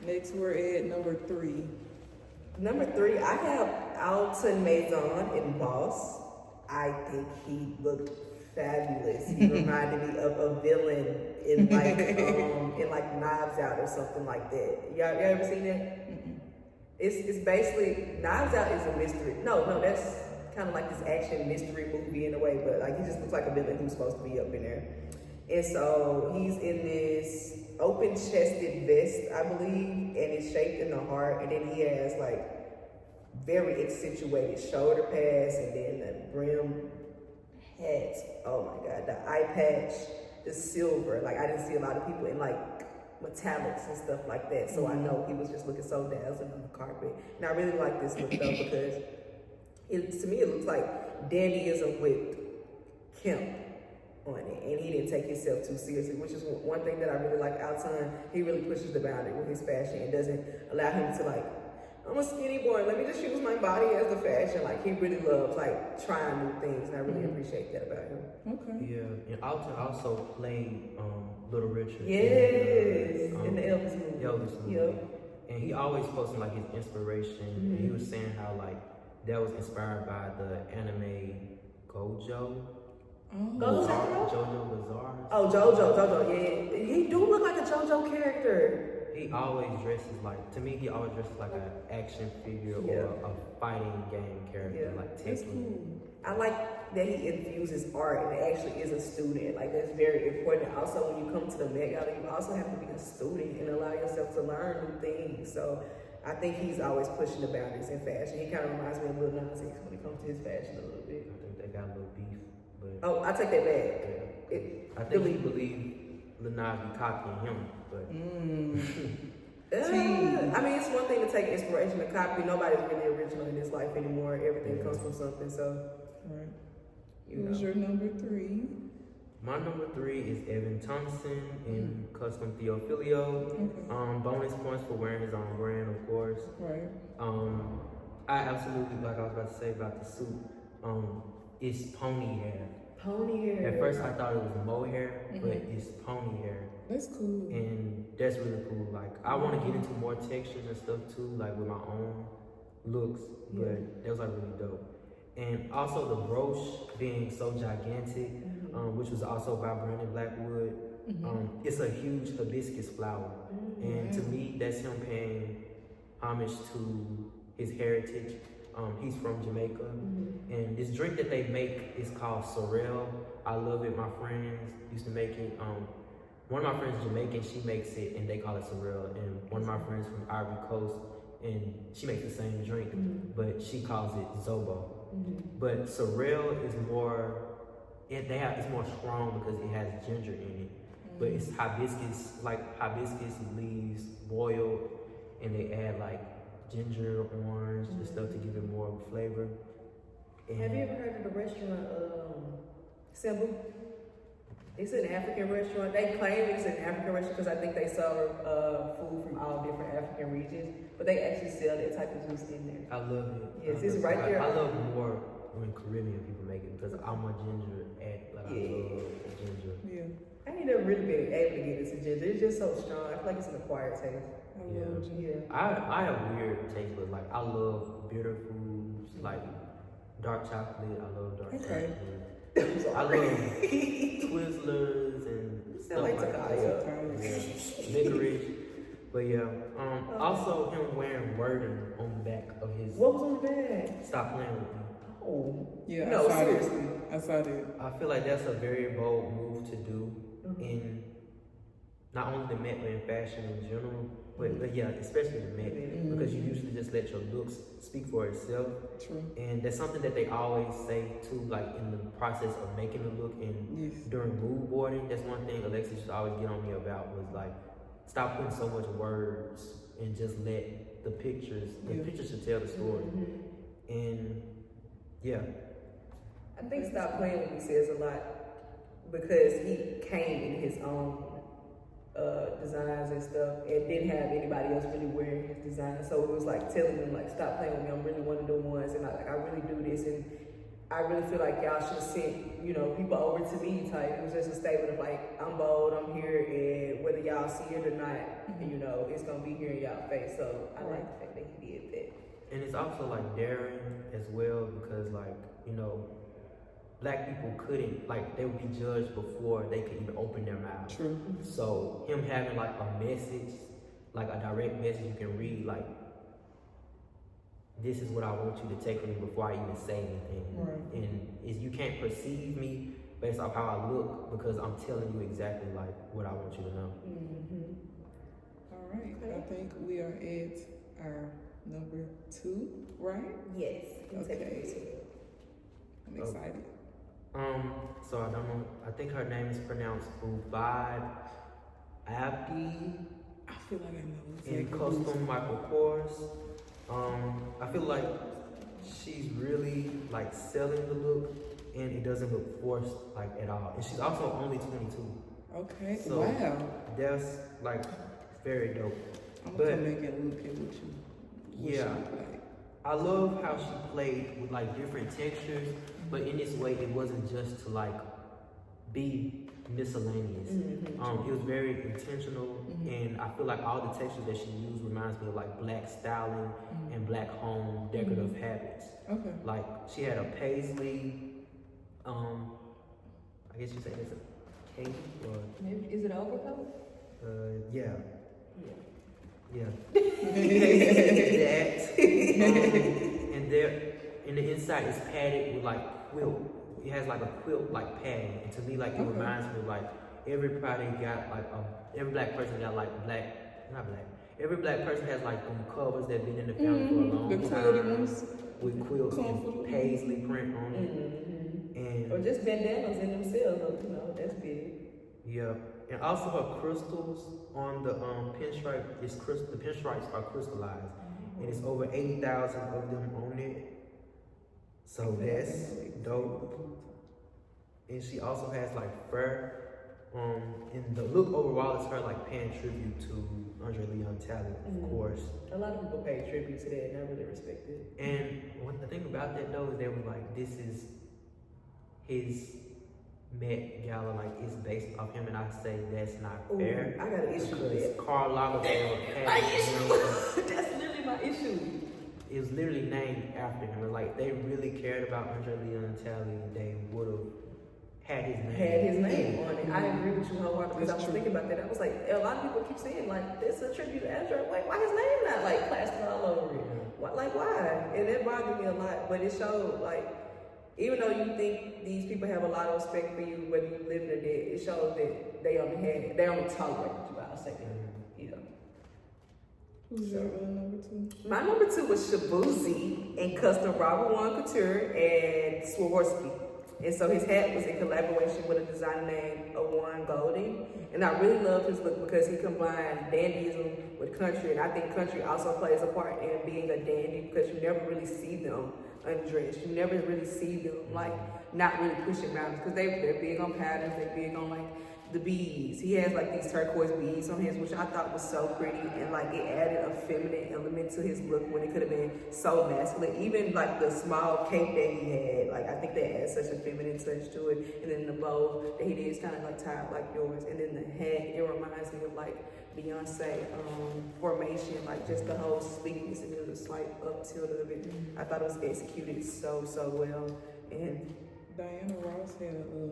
Next, we're at number 3. Number 3, I have Alton Maison in Boss. I think he looked fabulous. He reminded me of a villain in like Knives Out or something like that. Y'all ever seen that? It's basically Knives Out is a mystery. No, that's kind of like this action mystery movie in a way, but like he just looks like a villain who's supposed to be up in there. And so he's in this open-chested vest, I believe, and it's shaped in the heart. And then he has like very accentuated shoulder pads, and then the brim hat. Oh my God, the eye patch, the silver. Like I didn't see a lot of people in like metallics and stuff like that. So I know he was just looking so dazzling on the carpet. And I really like this look though because to me it looks like dandyism with Kemp on it, and he didn't take himself too seriously, which is one thing that I really like. Alton, he really pushes the boundary with his fashion and doesn't allow him to like, I'm a skinny boy, let me just use my body as the fashion. Like he really loves like trying new things, and I really appreciate that about him. Okay. Yeah, and Alton also played Little Richard. Yes, in the Elvis movie. Elvis movie. Yep. And he always posted like his inspiration, and he was saying how like that was inspired by the anime Gojo. Jojo Bizarre. Oh, Jojo, yeah. He do look like a Jojo character. He always dresses like, to me, he always dresses like an action figure or a fighting game character, like Tekken. I like that he infuses art and actually is a student. Like that's very important. Also, when you come to the MET Gala, you also have to be a student and allow yourself to learn new things. So I think he's always pushing the boundaries in fashion. He kind of reminds me of Lil Nas X when it comes to his fashion a little bit. I think they got a little beef. Oh, I take that back. I think he believed Lil Nas be copying him, but I mean, it's one thing to take inspiration to copy. Nobody's really original in this life anymore. Everything comes from something. So, Who's your number 3? My number 3 is Evan Thompson in Custom Theophilio. Bonus points for wearing his own brand, of course. Right. I absolutely, like I was about to say about the suit, it's pony hair. Pony hair. At first I thought it was mohair, but it's pony hair. That's cool. And that's really cool. Like, I want to get into more textures and stuff too, like with my own looks, but that was like really dope. And also the brooch being so gigantic, which was also by Brandon Blackwood. It's a huge hibiscus flower. And to me, that's him paying homage to his heritage. He's from Jamaica. And this drink that they make is called sorrel. I love it. My friends used to make it. One of my friends is Jamaican, she makes it and they call it sorrel. And one of my friends from Ivory Coast, and she makes the same drink, but she calls it zobo. But sorrel is more, it's more strong because it has ginger in it. But it's hibiscus, like hibiscus leaves boiled, and they add like ginger, orange, and stuff to give it more of a flavor. And have you ever heard of the restaurant Cebu? It's an African restaurant. They claim it's an African restaurant because I think they serve food from all different African regions, but they actually sell that type of juice in there. I love it. Yes, it's right there. I love more when Caribbean people make it because I'm a ginger addict. Like, I love ginger. Yeah. I ain't never really been able to get into ginger. It's just so strong. I feel like it's an acquired taste. I love ginger. I have weird taste, but like I love bitter foods, like dark chocolate. I love dark chocolate. I love Twizzlers and stuff like that. Licorice. But yeah, also him wearing wording on the back of his. What was on the back? Stop playing with me. Oh. Yeah, no, I saw seriously. it. I saw that. I feel like that's a very bold move to do in not only the Met but in fashion in general, but yeah, especially the Met, because you usually just let your looks speak for itself. True. And that's something that they always say too, like in the process of making the look and during mood boarding. That's one thing Alexis used to always get on me about was like, stop putting so much words and just let the pictures should tell the story. And yeah. I think Stop Playing With Me says a lot because he came in his own designs and stuff and didn't have anybody else really wearing his design. So it was like telling them like, stop playing with me. I'm really one of the ones, and I really do this, and I really feel like y'all should send, people over to me type. It was just a statement of like, I'm bold, I'm here, and whether y'all see it or not, it's gonna be here in y'all face. So I like the fact that he did that. And it's also like daring as well because like, Black people couldn't, like, they would be judged before they could even open their mouths. True. So him having like a message, like a direct message you can read, like, this is what I want you to take from me before I even say anything. Right. And you can't perceive me based off how I look because I'm telling you exactly like what I want you to know. All right. I think we are at our number 2, right? Yes. Okay. I'm excited. So I don't know. I think her name is pronounced Ubad Abdi. I feel like I know In exactly. Custom Michael Kors. I feel like she's really like selling the look, and it doesn't look forced like at all. And she's also only 22. Okay. So wow. That's like very dope. I'm But gonna make it look at what you look like. I love how she played with like different textures, but in this way it wasn't just to like be miscellaneous. It was very intentional, and I feel like all the textures that she used reminds me of like Black styling and Black home decorative habits. Okay. Like she had a paisley, I guess you say it's a cape or Maybe, is it an overcoat? yeah. Yeah. That. And there, in the inside, it's padded with like quilt. It has like a quilt like padding. And to me, like it reminds me of like everybody got like every Black person got like every Black person has like them covers that been in the family for a long time with quilts and paisley print on it. And or just bandanas in themselves. That's big. Yeah. And also her crystals on the pinstripe the pinstripes are crystallized, and it's over 80,000 of them on it. So that's dope. And she also has like fur. And the look overall is her like paying tribute to Andre Leon Talent, of course. A lot of people pay tribute to that, and I really respect it. And the thing about that though is they were like, this is his MET Gala, like it's based off him, and I say that's not Ooh, fair. I got an issue with Because that. Karl Lagerfeld My had his name. issue. That's literally my issue. It was literally named after him. And like they really cared about Andre Leon Talley, they would have had his name. Had his name on it. I agree with you wholeheartedly because I was That's true. thinking about that. I was like, a lot of people keep saying like, this is a tribute to Andrew. Like, why his name not like plastered all over it? Why? And it bothered me a lot. But it showed like, even though you think these people have a lot of respect for you, whether you live or dead, it shows that they only tolerate you. I'll say that. You know. Who's your number 2? My number 2 was Shabuzi and custom Robert One Couture and Swarovski. And so his hat was in collaboration with a designer named Owen Golding. And I really loved his look because he combined dandyism with country. And I think country also plays a part in being a dandy because you never really see them undressed. You never really see them like not really pushing boundaries because they're big on patterns. They're big on like the beads. He has like these turquoise beads on his, which I thought was so pretty, and like it added a feminine element to his look when it could have been so masculine. Even like the small cape that he had, like I think that adds such a feminine touch to it. And then the bow that he did is kind of like tied like yours. And then the hat, it reminds me of like Beyonce formation, like just the whole sleekness and then the slight up tilt of it. I thought it was executed so well. And Diana Ross had a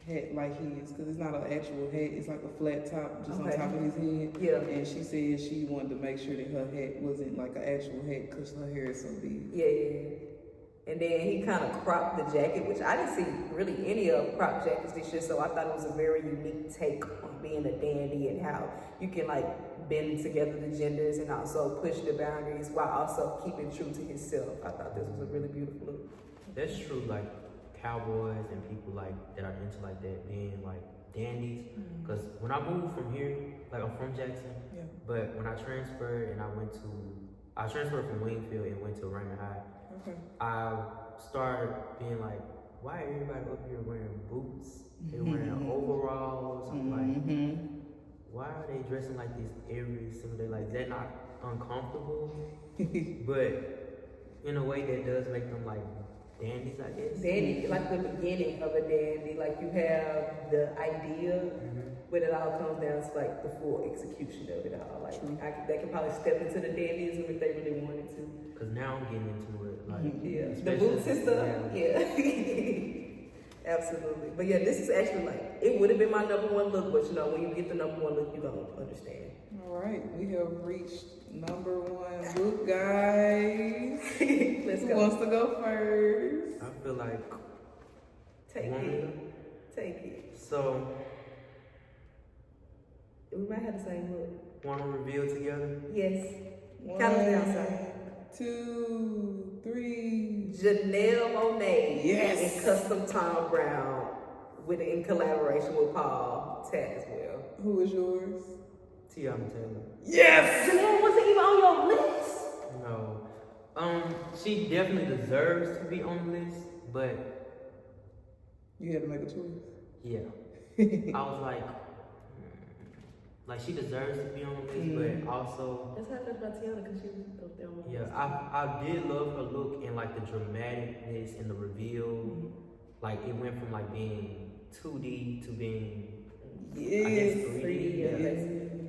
hat like his, because it's not an actual hat, it's like a flat top just on top of his head. Yeah. And she said she wanted to make sure that her hat wasn't like an actual hat because her hair is so big. Yeah. And then he kind of cropped the jacket, which I didn't see really any of cropped jackets this year, so I thought it was a very unique take on being a dandy and how you can like bend together the genders and also push the boundaries while also keeping true to himself. I thought this was a really beautiful look. That's true, like cowboys and people like that are into like that being like dandies. Because when I moved from here, like I'm from Jackson, but when I transferred and I transferred from Wingfield and went to Raymond High. Okay. I started being like, why everybody up here wearing boots? They're wearing overalls. I'm like, why are they dressing like this every single day? Like, they're not uncomfortable, but in a way that does make them like dandies, I guess. Dandy, like the beginning of a dandy, like you have the idea, but it all comes down to like the full execution of it all. Like they can probably step into the dandyism if they really wanted to. Cause now I'm getting into it, like The boots and stuff. Yeah. Absolutely. But yeah, this is actually like it would have been my number 1 look, but you know when you get the number 1 look, you gonna understand. All right, we have reached number 1 look, guys. Let's Who go. wants to go first? I feel like Take it. So We might have the same look. want to reveal together? Yes. 1, Count us down, sir. 2, 3. Janelle Monáe. Yes. And custom Tom Brown in collaboration with Paul Tazwell. Who is yours? Tiana Taylor. Yes! Janelle wasn't even on your list. No. She definitely deserves to be on the list, but You had to make a choice. yeah. I was like she deserves to be on the list, but also That's how I felt about Tiana because she was up there on my list. I did love her look and like the dramaticness and the reveal. Like it went from like being 2D to being I guess 3D.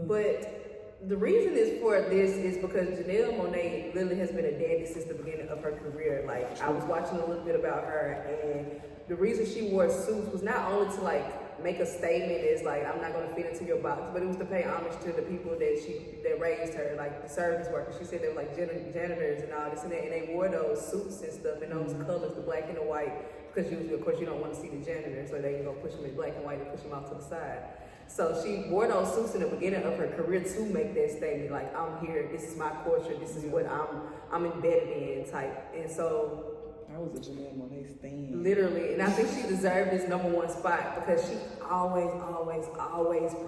But the reason is for this is because Janelle Monáe literally has been a dandy since the beginning of her career. Like I was watching a little bit about her, and the reason she wore suits was not only to like make a statement as like I'm not gonna fit into your box, but it was to pay homage to the people that raised her, like the service workers. She said they were like janitors and all this and that, and they wore those suits and stuff and those colors, the black and the white, because usually of course you don't want to see the janitor, so they can go push them in black and white and push them off to the side. So she wore those suits in the beginning of her career to make that statement, like I'm here, this is my culture, this is what I'm embedded in type. And so I was a Janelle Monáe stan. literally, and I think she deserved this number 1 spot because she always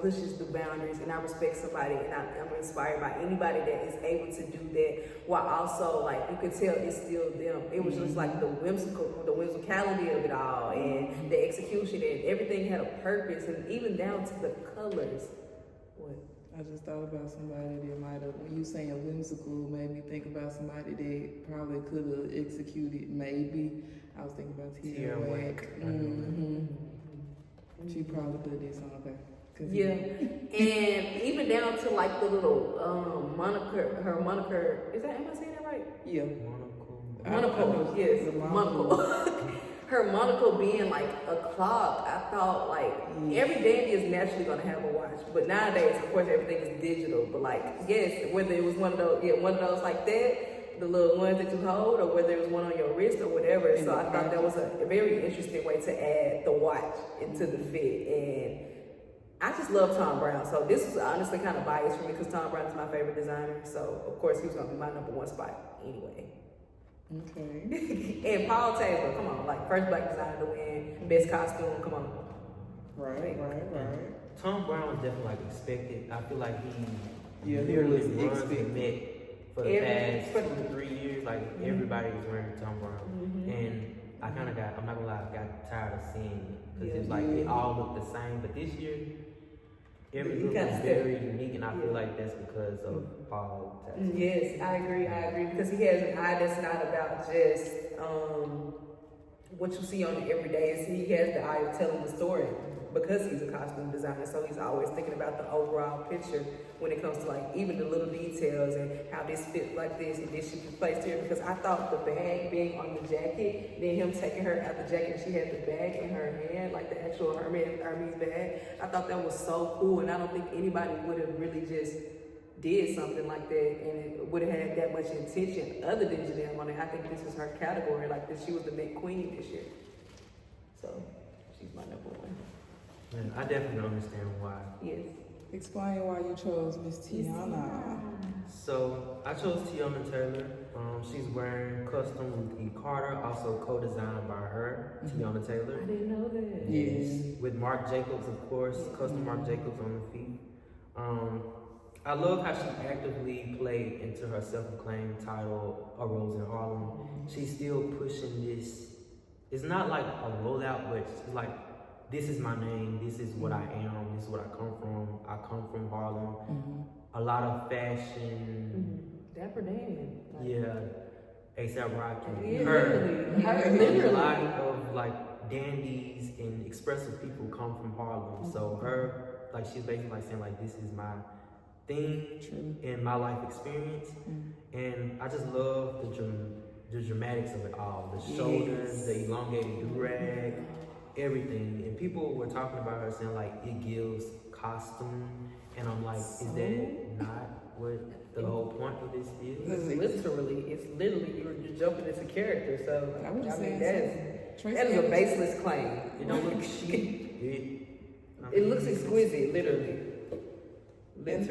pushes the boundaries, and I respect somebody, and I'm inspired by anybody that is able to do that while also like you can tell it's still them. It was just like the whimsicality of it all, and the execution, and everything had a purpose, and even down to the colors. What? I just thought about somebody that might have, when you saying whimsical, made me think about somebody that probably could have executed, maybe. I was thinking about Tierra Whack. She probably could have did something. Okay. Yeah, and even down to like the little moniker, her moniker, am I saying that right? Yeah. Monocle, yes, monocle. Her monocle being like a clock, I thought like every dandy is naturally gonna have a watch, but nowadays, of course, everything is digital. But like, yes, whether it was one of those like that, the little ones that you hold, or whether it was one on your wrist or whatever. So I thought that was a very interesting way to add the watch into the fit, and I just love Tom Brown. So this was honestly kind of biased for me because Tom Brown is my favorite designer. So of course he was gonna be my #1 spot anyway. Okay. And Paul Taylor, come on, like first black designer to win best costume, come on. Right. Tom Brown was definitely like expected. I feel like he was literally runs the expected. Met for the past 2 to 3 years. Like everybody was wearing Tom Brown, and I'm not gonna lie, I got tired of seeing it because it was like it all looked the same. But this year, every look was very unique, and I feel like that's because of Paul Taylor. Yes, I agree, because he has an eye that's not about just what you see on it every day. He has the eye of telling the story because he's a costume designer, so he's always thinking about the overall picture when it comes to like even the little details and how this fits like this and this should be placed here. Because I thought the bag being on the jacket, then him taking her out the jacket, and she had the bag in her hand, like the actual Hermes bag. I thought that was so cool, and I don't think anybody would have really just did something like that and it would have had that much intention other than Janelle on it. I think this was her category, like that she was the Met Queen this year. So she's my #1. Yeah, I definitely understand why. Yes. Explain why you chose Miss Tiana. So I chose Tiana Taylor. She's wearing custom with E. Carter, also co-designed by her, Tiana Taylor. I didn't know that. Yes. With Marc Jacobs, of course, custom Marc Jacobs on the feet. I love how she actively played into her self-proclaimed title, A Rose in Harlem. She's still pushing this. It's not like a rollout, but it's like, this is my name, this is what I am, this is what I come from. I come from Harlem. A lot of fashion. Dapper Dan. Yeah. A$AP Rocky. Yeah, Her. literally. A lot of like dandies and expressive people come from Harlem. So her, like she's basically like saying like, this is my thing in my life experience. And I just love the dramatics of it all. The shoulders, the elongated do-rag, everything. And people were talking about her saying like it gives costume, and I'm like, is that not what the whole point of this is? It's literally you're jumping into character. So I would say that is a baseless claim. It don't look chic. It looks exquisite, literally. And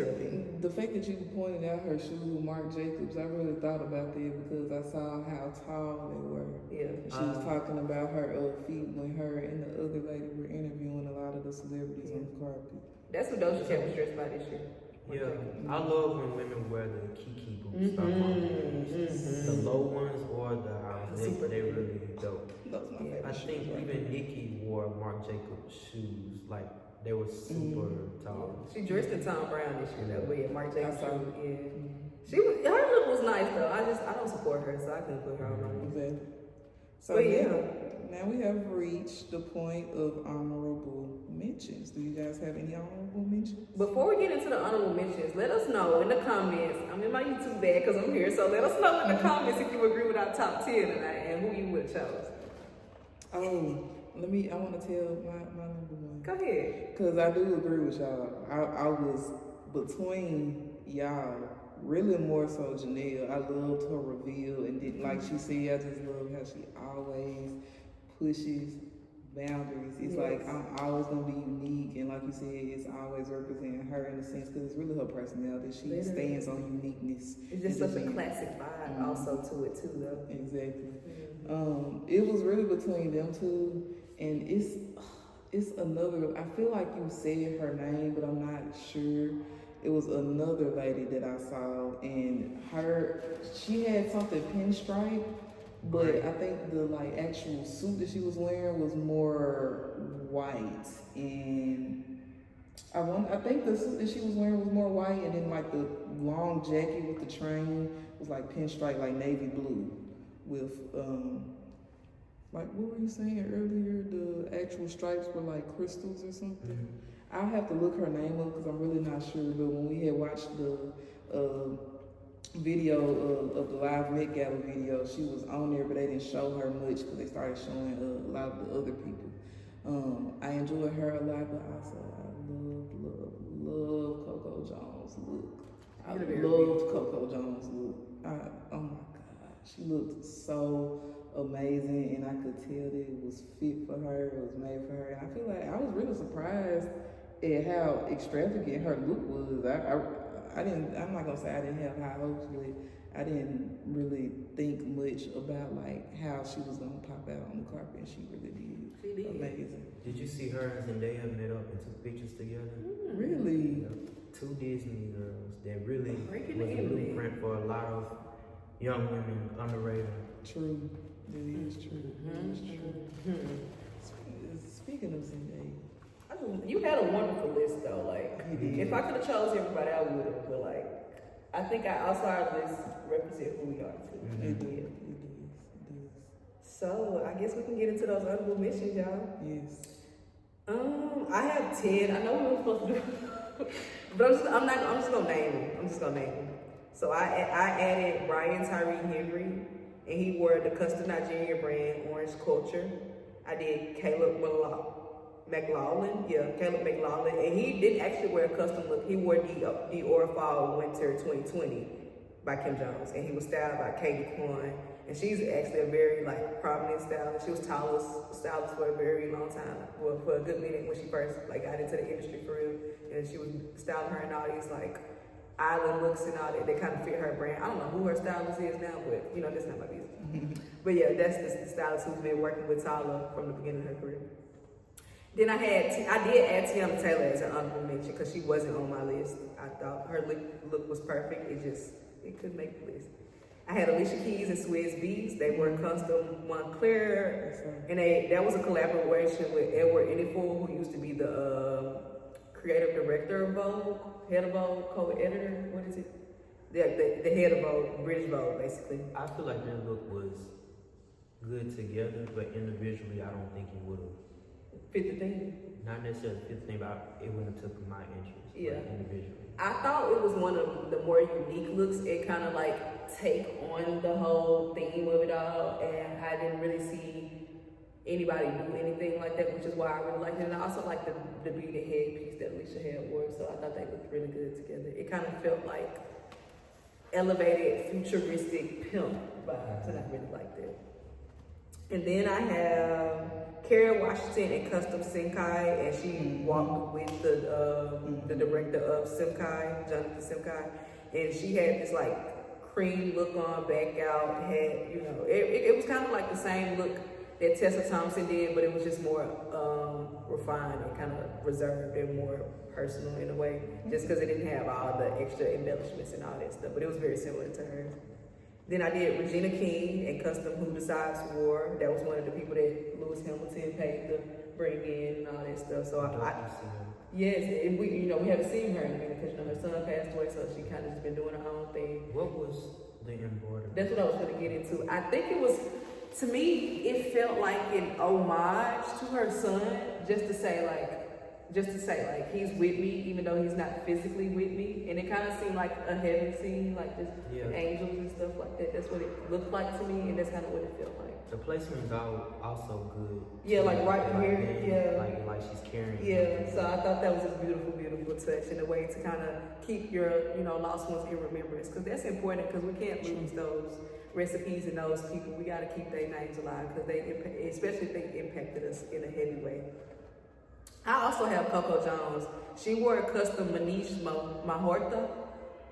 the fact that you pointed out her shoes with Marc Jacobs, I really thought about that because I saw how tall they were. Yeah. She was talking about her feet when her and the other lady were interviewing a lot of the celebrities on the carpet. That's what Doja Cat was dressed by this year. Yeah, I love when women wear the Kiki boots. The low ones or the highs. They really dope. Those my favorite I think even Nicki wore Marc Jacobs shoes. Like, they were super tall. She dressed in Tom Brown this year, though. But yeah, Marc Jacobs. Yeah. Her look was nice though. I don't support her, so I couldn't put her on my list. Exactly. So now we have reached the point of honorable mentions. Do you guys have any honorable mentions? Before we get into the honorable mentions, let us know in the comments. I'm in my YouTube bag because I'm here, so let us know in the comments if you agree with our top 10 tonight and who you would have chose. Oh, I want to tell my #1. Go ahead. Because I do agree with y'all. I was between y'all, really more so Janelle. I loved her reveal, and then, like she said, I just love how she always pushes boundaries. It's like, I'm always going to be unique, and like you said, it's always representing her in a sense, because it's really her personality. She stands on uniqueness. It's just such a classic vibe also to it too, though. Exactly. It was really between them two, and it's another, I feel like you said her name, but I'm not sure. It was another lady that I saw, and she had something pinstripe, but I think the like actual suit that she was wearing was more white, and I think the suit that she was wearing was more white, and then like the long jacket with the train was like pinstripe, like navy blue, with like what were you saying earlier? The actual stripes were like crystals or something. Mm-hmm. I'll have to look her name up because I'm really not sure. But when we had watched the video of the live MET GALA video, she was on there, but they didn't show her much because they started showing a lot of the other people. I enjoyed her a lot, but also I love Coco Jones' look. I loved Coco Jones' look. Oh my God, she looked so amazing, and I could tell that it was fit for her, it was made for her, and I feel like I was really surprised at how extravagant her look was. I'm not gonna say I didn't have high hopes, but I didn't really think much about like how she was gonna pop out on the carpet, and she really did. She did. Amazing. Did you see her and Zendaya met up and took pictures together? Really? Two Disney girls that really Breaking was the a internet. blueprint for a lot of young women underrated. True. That is true. That is true. Speaking of Zendaya, You had a wonderful list though. Like, if I could have chose everybody, I would have. But like, I think our list represent who we are too. it does. It does. So I guess we can get into those honorable mentions, y'all. Yes. I have 10. I know we were supposed to do, but I'm just gonna name them. So I added Brian Tyree Henry, and he wore the custom Nigerian brand Orange Culture. I did Caleb McLaughlin, and he didn't actually wear a custom look. He wore Dior Fall Winter 2020 by Kim Jones, and he was styled by Katie Kwan. And she's actually a very like prominent stylist. She was stylist for a very long time, well, for a good minute when she first like got into the industry for real. And she was styling her in all these like island looks and all that. They kind of fit her brand. I don't know who her stylist is now, but you know that's not my business. But yeah, that's the stylist who's been working with Tyler from the beginning of her career. Then I did add Tiana Taylor as an honorable mention because she wasn't on my list. I thought her look was perfect. It couldn't make the list. I had Alicia Keys and Swizz Beatz. They were custom Montclair, and that was a collaboration with Edward Enninful, who used to be the creative director of Vogue, head of Vogue, co-editor. What is it? The head of Vogue, British Vogue, basically. I feel like their look was good together, but individually, I don't think it would have fit the thing. Not necessarily fit the thing, but it wouldn't have took my interest. Yeah. Like, individually. I thought it was one of the more unique looks. It kind of like take on the whole theme of it all, and I didn't really see anybody do anything like that, which is why I really liked it. And I also liked the beaded headpiece that Alicia had wore, so I thought they looked really good together. It kind of felt like elevated, futuristic pimp vibes, and I really liked it. And then I have Kerry Washington and Custom Senkai, and she walked with the director of Senkai, Jonathan Senkai, and she had this like cream look on, back out, had, you know, it was kind of like the same look that Tessa Thompson did, but it was just more refined and kind of reserved and more personal in a way, just because it didn't have all the extra embellishments and all that stuff, but it was very similar to hers. Then I did Regina King and Custom Who Decides War. That was one of the people that Lewis Hamilton paid to bring in and all that stuff. So yes, and we haven't seen her in a minute because her son passed away, so she kind of just been doing her own thing. What was the embroidery? That's what I was going to get into. I think it was, to me, it felt like an homage to her son, just to say like he's with me even though he's not physically with me, and it kind of seemed like a heaven scene, like just angels and stuff like that. That's what it looked like to me, and that's kind of what it felt like. The placement's also good. Yeah, like right here. Like she's carrying. Yeah, so I thought that was a beautiful, beautiful touch in a way to kind of keep your lost ones in remembrance, because that's important, because we can't lose those recipes and those people. We got to keep their names alive, because especially if they impacted us in a heavy way. I also have Coco Jones. She wore a custom Manish Mahorta,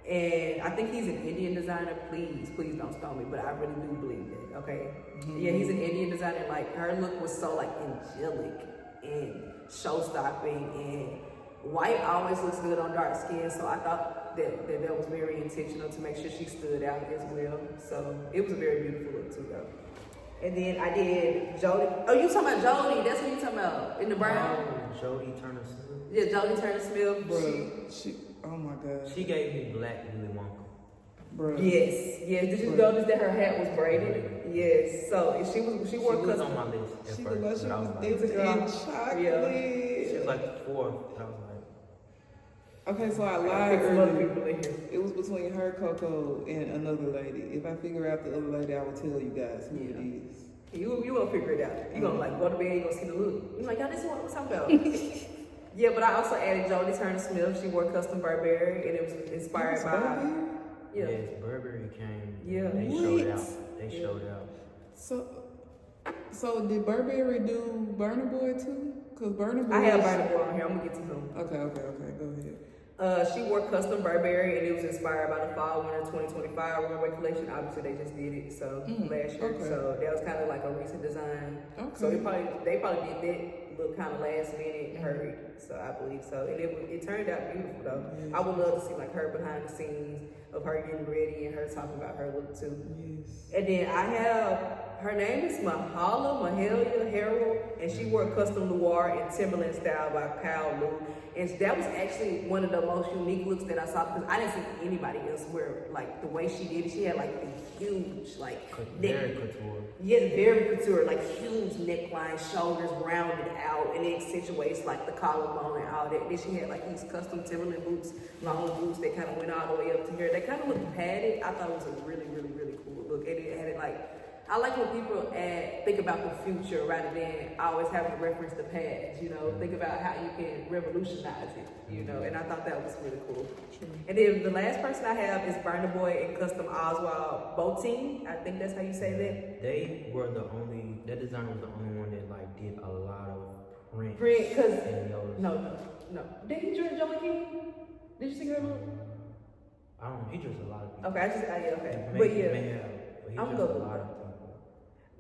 and I think he's an Indian designer. Please don't stone me, but I really do believe that, okay? Mm-hmm. Yeah, he's an Indian designer. Like, her look was so, like, angelic and show-stopping, and white always looks good on dark skin, so I thought that was very intentional to make sure she stood out as well. So it was a very beautiful look, too, though. And then I did Jody. Oh, you talking about Jody? That's what you talking about in the brown? Oh, Jody Turner Smith. Yeah, Jody Turner Smith. Bro, she, oh my God. She gave me Black Willy Wonka. Bro. Yes. Did you notice that her hat was braided? Yes. So she wore was custom. on my list at She first. looked like she but I was like, dipped in chocolate. she was like 4. I was like, Okay, so I lied Pick some other earlier. people in here. It was between her, Coco, and another lady. If I figure out the other lady, I will tell you guys who it is. You gonna figure it out. You gonna like go to bed, you gonna see the look. You like, y'all, this is what I'm talking about. Yeah, but I also added Jody Turner Smith. She wore custom Burberry, and it was inspired by. Yeah. yes, Burberry came. Yeah. They showed out. They showed out. So did Burberry do Burna Boy too? Cause Burna Boy. I have Burna Boy on here. I'm gonna get to him. Okay, go ahead. She wore custom Burberry, and it was inspired by the fall winter 2025 runway collection. Obviously, they just did it last year, okay. so that was kind of like a recent design. Okay. So they probably did that look kind of last minute hurried. So I believe so, and it turned out beautiful though. Yes. I would love to see like her behind the scenes of her getting ready and her talking about her look too. Yes. And then I have, her name is Mahalia Harold, and she wore custom Noir and Timberland style by Kyle Lou. And that was actually one of the most unique looks that I saw because I didn't see anybody else wear like the way she did it. She had like the huge Very couture. Yeah, very couture, like huge neckline, shoulders rounded out, and it accentuates like the collarbone and all that. And then she had like these custom Timberland boots, long boots that kind of went all the way up to here. They kind of looked padded. I thought it was a really, really, really cool look. And it had it like, I like when people think about the future rather than always having to reference the past, think about how you can revolutionize it, and I thought that was really cool. True. And then the last person I have is Burna Boy and Custom Oswald Boateng. I think that's how you say that. They were that designer was the only one that like did a lot of print. Because, and those. no. Did he dress Joey King? Did you see her look? I don't know, he dressed a lot of people. Okay, okay. He But may yeah. have, but he I'm dressed a good. lot of people.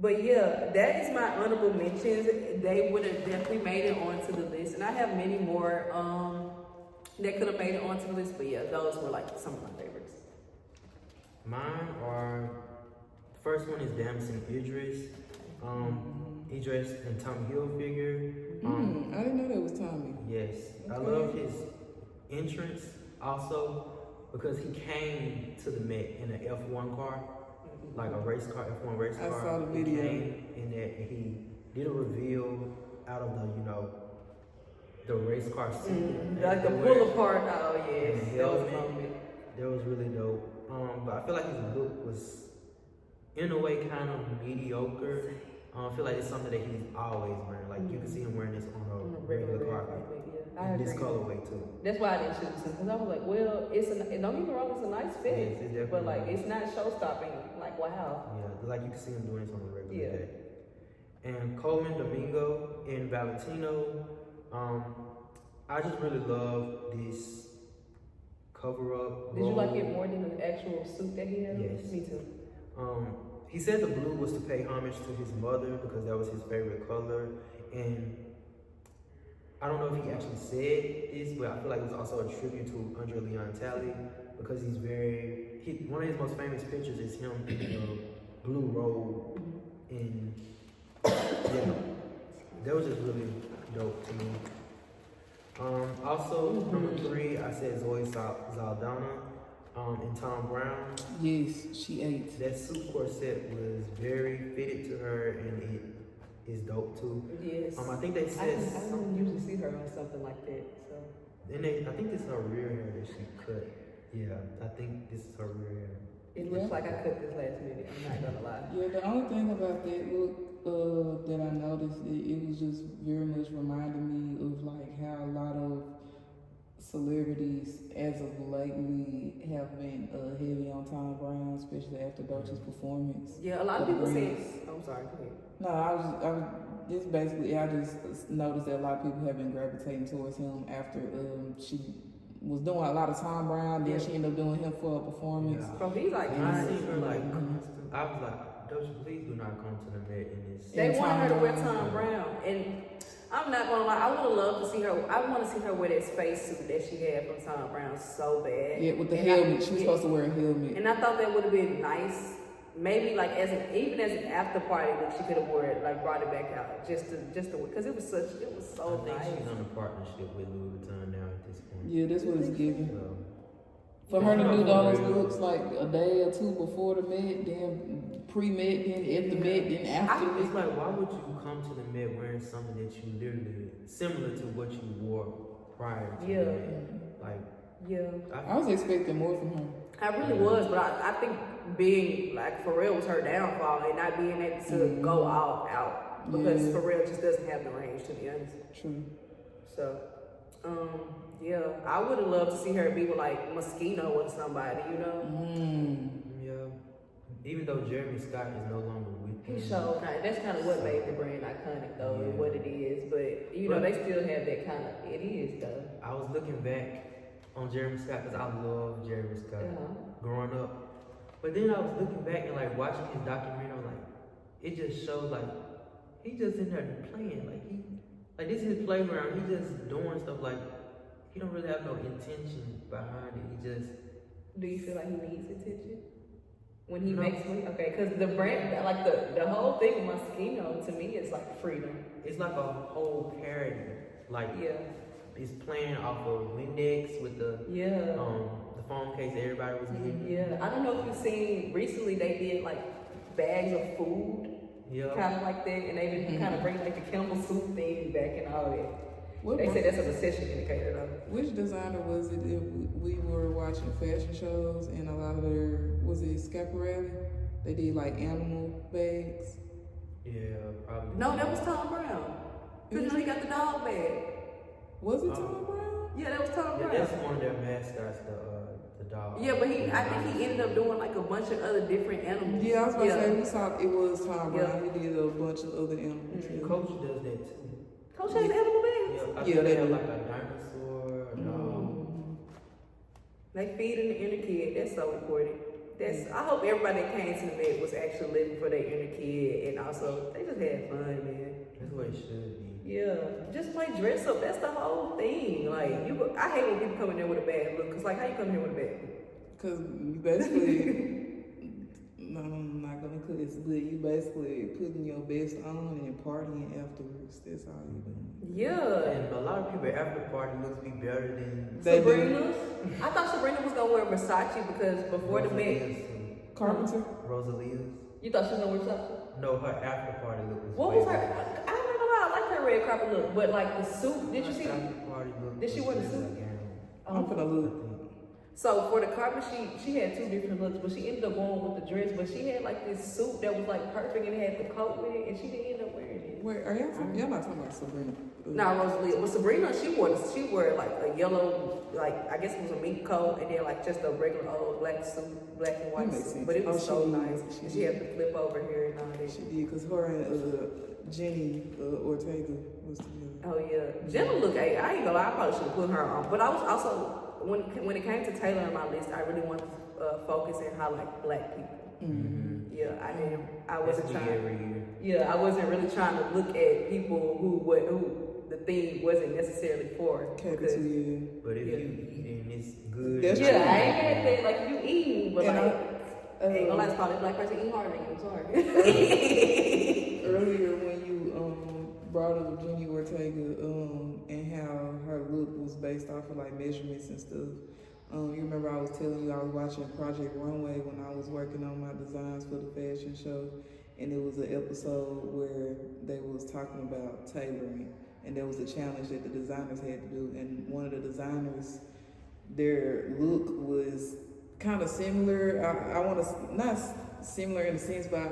But yeah, that is my honorable mentions. They would have definitely made it onto the list. And I have many more that could have made it onto the list. But yeah, those were like some of my favorites. Mine are, the first one is Damson Idris. He dressed in Tommy Hilfiger. I didn't know that was Tommy. Yes, I Okay. love his entrance also because he came to the Met in an F1 car, like a race car, F1 race car. I saw the video. He came in that and he did a reveal out of the race car suit. Like the pull apart. Oh yes, And the that was helmet. a moment. That was really dope. But I feel like his look was, in a way, kind of mediocre. I feel like it's something that he's always wearing. Like you can see him wearing this on a regular carpet. Yeah. I In this agree. colorway too. That's why I didn't choose him because I was like, well, don't get me wrong, it's a nice fit, Yes, it's definitely but like nice. it's not show stopping. Like wow. Yeah, like you can see him doing this on a regular Yeah. day. And Coleman Domingo in Valentino. I just really love this cover up. Did you like it more than the actual suit that he had? Yes. Me too. He said the blue was to pay homage to his mother because that was his favorite color. And I don't know if he actually said this, but I feel like it was also a tribute to Andre Leon Talley because one of his most famous pictures is him in the blue robe. And yeah, that was just really dope to me. Also, number 3, I said Zoe Saldana and Tom Brown. Yes, she ate. That suit corset was very fitted to her and it is dope too. Yes. I think they I said don't usually see her on something like that. So. and I think this is her rear hair that she cut. Yeah, I think this is her rear hair. It looks like I cut this last minute. I'm not gonna lie. Yeah, the only thing about that look that I noticed, it was just very much reminding me of like how a lot of celebrities as of lately have been heavy on Tom Brown, especially after Doech's performance. Yeah, a lot of people say. I'm sorry. Go ahead. No, I was just basically, I just noticed that a lot of people have been gravitating towards him after she was doing a lot of Tom Brown, then she ended up doing him for a performance. Yeah. Bro, he's like, I see her like constant. I was like, Doja, please do not come to the Met in this. they want her to wear Tom Tom Brown, and I'm not gonna lie. I would have loved to see her. I want to see her wear that space suit that she had from Tom Brown so bad. Yeah, with the And helmet. She was supposed to wear a helmet. And I thought that would have been nice, maybe like even as an after party look, she could have wore it, like brought it back out just to because it was so I think nice. she's on a partnership with Louis Vuitton now at this point. Yeah, that's what it's giving. So, For her to do those looks like a day or two before the Met, then pre-Met, then at the Met, then after it's Met. like, why would you come to the Met wearing something that you literally similar to what you wore prior to the Met? Like, I was expecting more from her. I really was, but I think being like Pharrell was her downfall and not being able to go all out because Pharrell just doesn't have the range, to be honest. True. So, I would have loved to see her be with like Moschino or somebody, you know. Yeah. Even though Jeremy Scott is no longer with He them. showed that's kind of what made the brand iconic though, and what it is. But you know, they still have that kind of. It is though. I was looking back on Jeremy Scott because I love Jeremy Scott growing up. But then I was looking back and like watching his documentary, I'm like, it just shows like he just in there playing, like this is his playground. He just doing stuff like he don't really have no intention behind it. He just. Do you feel like he needs attention when he makes me? Okay, because the brand, like the whole thing with Moschino to me is like freedom. It's like a whole character. Like he's playing off of Windex with the phone case that everybody was getting. Yeah, I don't know if you've seen recently they did like bags of food, kind of like that, and they did kind of bring like the Campbell soup thing back and all that. They said that's a recession indicator though. Which designer was it if we were watching fashion shows and a lot of their, was it Schiaparelli? They did like animal bags. Yeah, probably. No, that was Tom Brown. Because you know he got the dog bag. Was it Tom Brown? Yeah, that was Tom Brown. That's one of their mascots, the dog. Yeah, but I think he ended up doing like a bunch of other different animals. Yeah, I was about to say, we saw it was Tom Brown. He did a bunch of other animals. Coach does that too. Coach has animal bags. I think they have like a dinosaur, a dog. They feeding the inner kid. That's so important. I hope everybody that came to the Met was actually living for their inner kid, and also they just had fun, man. That's what it should be. Yeah, just play dress up. That's the whole thing. Like I hate when people come in there with a bad look. Cause like, how you come here with a bad look? Cause you basically, no, I'm not gonna cuss, but you basically putting your best on and partying afterwards. That's all you doing. Yeah. And a lot of people after party looks be better than Sabrina. I thought Sabrina was gonna wear Versace because before the Met. Carpenter. Rosalia's. You thought she was gonna wear Versace? No, her after party look was. What was her? I don't know. I like her red carpet look, but like the suit. Did you see? After party look. Did she wear the suit? I'm gonna look. So for the carpet, she had two different looks, but she ended up going with the dress. But she had like this suit that was like perfect and it had the coat with it, and she didn't end up wearing it. Wait, are y'all not talking about Sabrina? Nah, Rosalia. But Sabrina, she wore like a yellow, like I guess it was a mink coat, and then like just a regular old black suit, black and white suit. But it was so nice. And she had the flip over here and all that. She did, cause her and Jenny Ortega was together. Oh yeah, Jenna look. I ain't gonna lie. I probably should have put her on. But I was also when it came to Taylor on my list, I really wanted to focus and highlight black people. Mm-hmm. Yeah, I didn't. I wasn't trying. Every year. Yeah, I wasn't really trying to look at people who the theme wasn't necessarily for. But if you eat and it's good. That's I ain't had that. Like you eating, but and like. Ain't gonna lie, it's probably a black person eating harder than you. I'm sorry. Earlier when you brought up Jenny Ortega and how her look was based off of like measurements and stuff. You remember I was telling you I was watching Project Runway when I was working on my designs for the fashion show, and it was an episode where they was talking about tailoring, and there was a challenge that the designers had to do, and one of the designers, their look was kind of similar. I want to not similar in a sense, but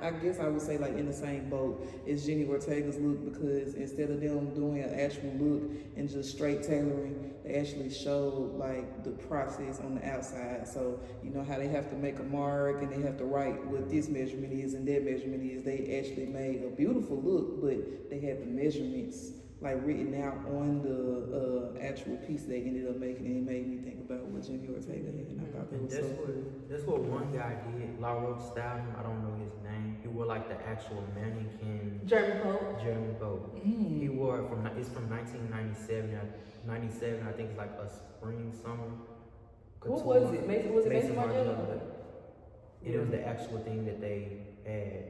I guess I would say like in the same boat as Jenny Ortega's look, because instead of them doing an actual look and just straight tailoring, they actually showed like the process on the outside. So you know how they have to make a mark and they have to write what this measurement is and that measurement is. They actually made a beautiful look, but they had the measurements like written out on the actual piece they ended up making, and it made me think about what Jenny Ortega had, and I thought that was that's what one guy did. La Roche styled him. I don't know his name. He wore like the actual mannequin. Jeremy Pope. He wore it it's from 1997. 97, I think it's like a spring summer. What was it? Was it Mason Margiela? and it was the actual thing that they had.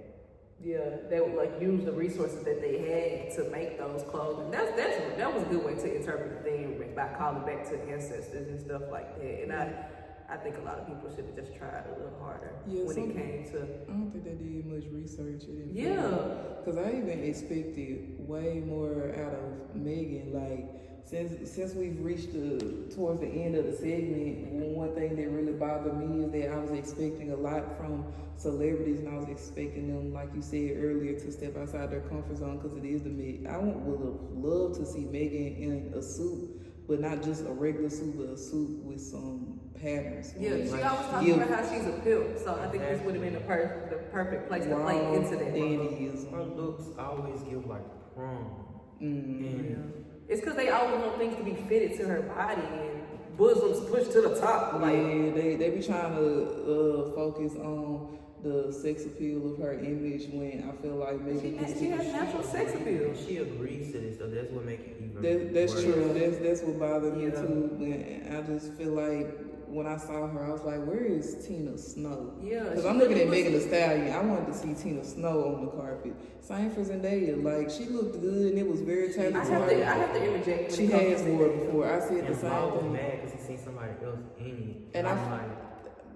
Yeah, they would like use the resources that they had to make those clothes. And that was a good way to interpret the thing by calling back to ancestors and stuff like that. And I think a lot of people should have just tried a little harder when it came to. I don't think they did much research. Because I even expected way more out of Megan. Like since we've reached towards the end of the segment, one thing that really bothered me is that I was expecting a lot from celebrities, and I was expecting them, like you said earlier, to step outside their comfort zone because it is the Met. I would have loved to see Megan in a suit, but not just a regular suit, but a suit with some patterns. Yeah, she always talks about how she's a pimp, so I think this would have been the perfect place to play into that. Her looks always give like prom. And it's because they always want things to be fitted to her body and bosoms pushed to the top. Like, yeah, they be trying to focus on the sex appeal of her image when I feel like Megan she has natural sex appeal. She agrees to this, so that's what makes it even That's worse. true. That's what bothered me too. And I just feel like when I saw her, I was like, where is Tina Snow? Yeah. Because I'm looking at Megan Thee Stallion. I wanted to see Tina Snow on the carpet. Same for Zendaya. Like, she looked good and it was very tailored to her. I have to interject. She has wore before. I said the same I was thing. mad because he seen somebody else in it. And I'm like,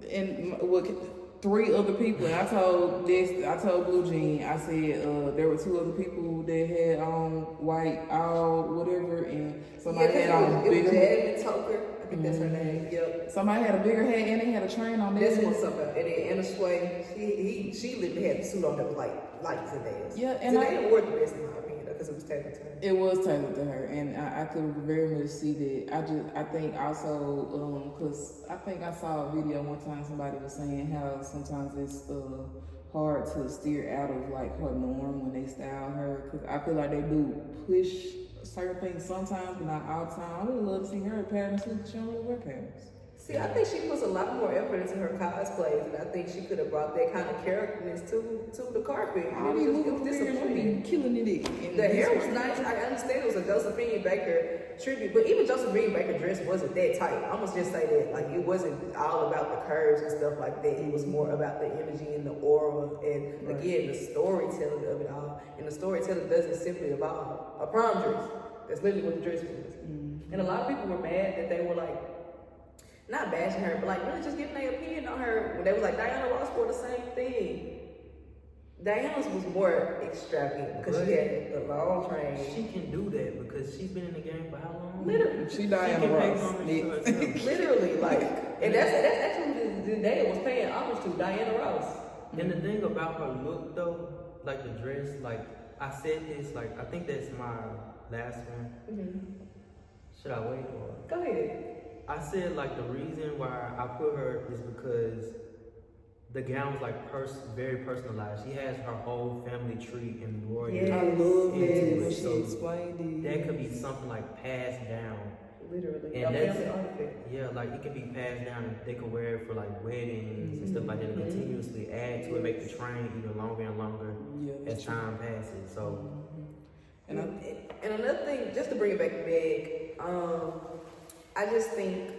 and what 3 other people, and I told Bleu-Jean, I said there were 2 other people that had white, whatever, and somebody had on bigger. Jasmine Toker, I think that's her name. Yep. Somebody had a bigger hat and they had a train on there. That's what's something. And then Anna Sway, she literally had the suit on that was like Zendaya's. Yeah, and Zendaya wore the best in my opinion because it was tailored to her. It was tailored to her, and I could very much see that. I think also because I think I saw a video one time somebody was saying how sometimes it's hard to steer out of like her norm when they style her, because I feel like they do push certain things sometimes, but not all the time. I would love to see her in patterns too. She don't really wear patterns. See, I think she puts a lot more effort into her cosplays, and I think she could have brought that kind of characterness to the carpet. It was disappointing. Killing it. The hair was nice. I understand it was a Josephine Baker tribute, but even Josephine Baker dress wasn't that tight. I must just say that, like, it wasn't all about the curves and stuff like that. It was more about the energy and the aura, and again, the storytelling of it all. And the storytelling doesn't simply about a prom dress. That's literally what the dress was. And a lot of people were mad that they were like, not bashing her, but like really just giving their opinion on her. When they was like, Diana Ross wore the same thing. Diana's was more extravagant because she had the long train. she can do that because she's been in the game for how long? Literally. She Diana Ross. Literally, like, and that's actually what Zendaya was paying homage to, Diana Ross. And the thing about her look though, like the dress, like I said this, like I think that's my last one. Should I wait or? Go ahead. I said like the reason why I put her is because the gown was like very personalized. She has her whole family tree embroidered. I love into that when it. she So explained it. that could be something like passed down. Literally. And A that's, family artifact. yeah, like it can be passed down and they can wear it for like weddings and stuff like that, and continuously add to it, make the train even longer and longer as time passes. So And another thing, just to bring it back to Meg, I just think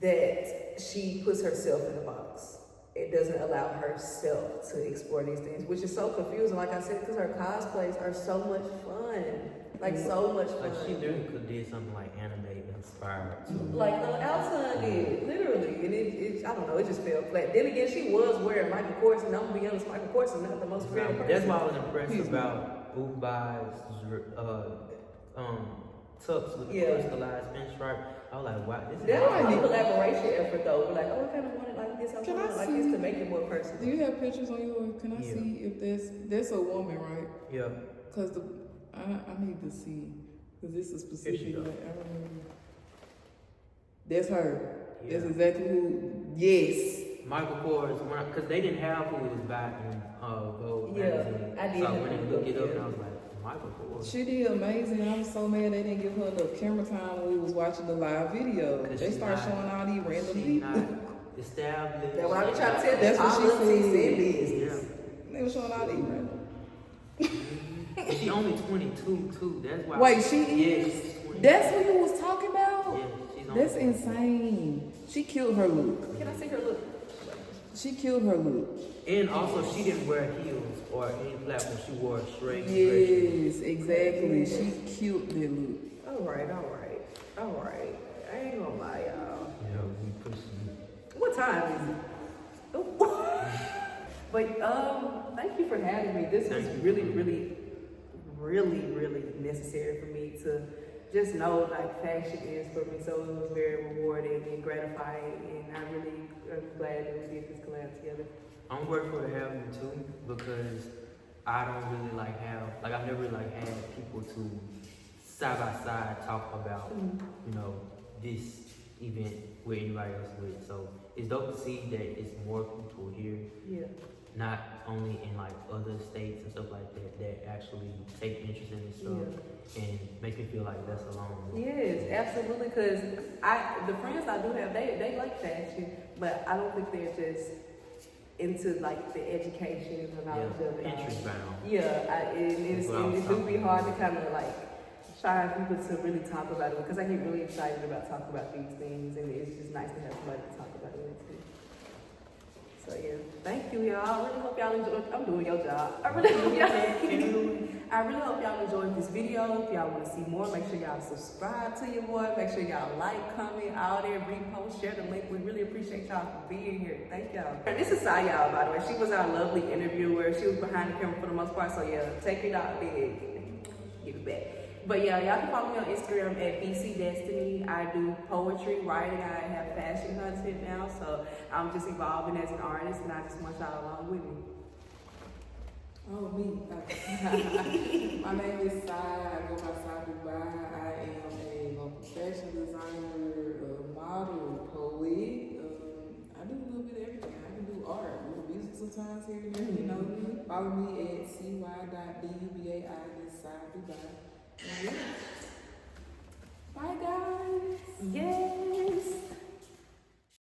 that she puts herself in a box. It doesn't allow herself to explore these things, which is so confusing, like I said, because her cosplays are so much fun. Like, so much fun. like she literally could did something like anime inspired too. Like Alton did, literally. And it I don't know, it just fell flat. Then again, she was wearing Michael Kors, and I'm gonna be honest, Michael Kors is not the most creative person. That's why I was impressed about Boobay's tux with the personalized pinstripe. I was like, wow, this is That was a collaboration effort though. We're like, oh, I kind of want it like this. I Can want I it like see? this to make it more personal. Do you have pictures on yours? Can I see if that's a woman, right? Yeah. Because I need to see, because this is specific. Here she go. Like, I remember. That's her. Yeah. That's exactly who. Yes. Michael Kors, because they didn't have who it was back in Vogue magazine. I did. So I went and looked it up and I was like, Michael Kors. She did amazing. I was so mad they didn't give her enough camera time when we was watching the live video. They started showing all these random She people. not established. That's what I be trying to tell you. That's what she said. Business. They were showing all these random. And she only 22 too. That's why. Wait, she Yeah, is? she's 22. That's who you was talking about? Yeah, she's only That's 22. insane. She killed her look. Can I see her look? She killed her look. And also, she didn't wear heels or any platform. She wore straight. Yes, exactly. She killed that look. All right. I ain't gonna lie, y'all. Yeah, we pushing. What time is it? Oh. But thank you for having me. This was really necessary for me to just know like fashion is for me. So it was very rewarding and gratifying, and I really am glad that we did this collab together. I'm grateful to have you too because I don't really I've never had people to side by side talk about this event with anybody else with. So it's dope to see that it's more people here. Yeah. Not only in other states and stuff like that actually take interest in this stuff and make me feel like less alone. Yes, absolutely. Because the friends I do have, they like fashion, but I don't think they're just into the education and knowledge of it. Interest bound. Yeah, it do be hard to kind of try people to really talk about it because I get really excited about talking about these things, and it's just nice to have somebody to talk about it with too. So yeah, thank you, y'all. I really hope y'all enjoyed. I'm doing your job. I really hope y'all enjoyed this video. If y'all want to see more, make sure y'all subscribe to your boy. Make sure y'all like, comment, all there, repost, share the link. We really appreciate y'all for being here. Thank y'all. And this is Sayal, by the way. She was our lovely interviewer. She was behind the camera for the most part. So yeah, take it out there. Give it back. But yeah, y'all can follow me on Instagram at BC Destiny. I do poetry, writing. I have fashion content now, so I'm just evolving as an artist, and I just want y'all along with me. Oh, me. My name is Sai. I go by Sai Dubai. I am a local fashion designer, model, poet. I do a little bit of everything. I can do art, a little music sometimes here and there. Follow me at cy.dubai. That's Sai Dubai. Yeah.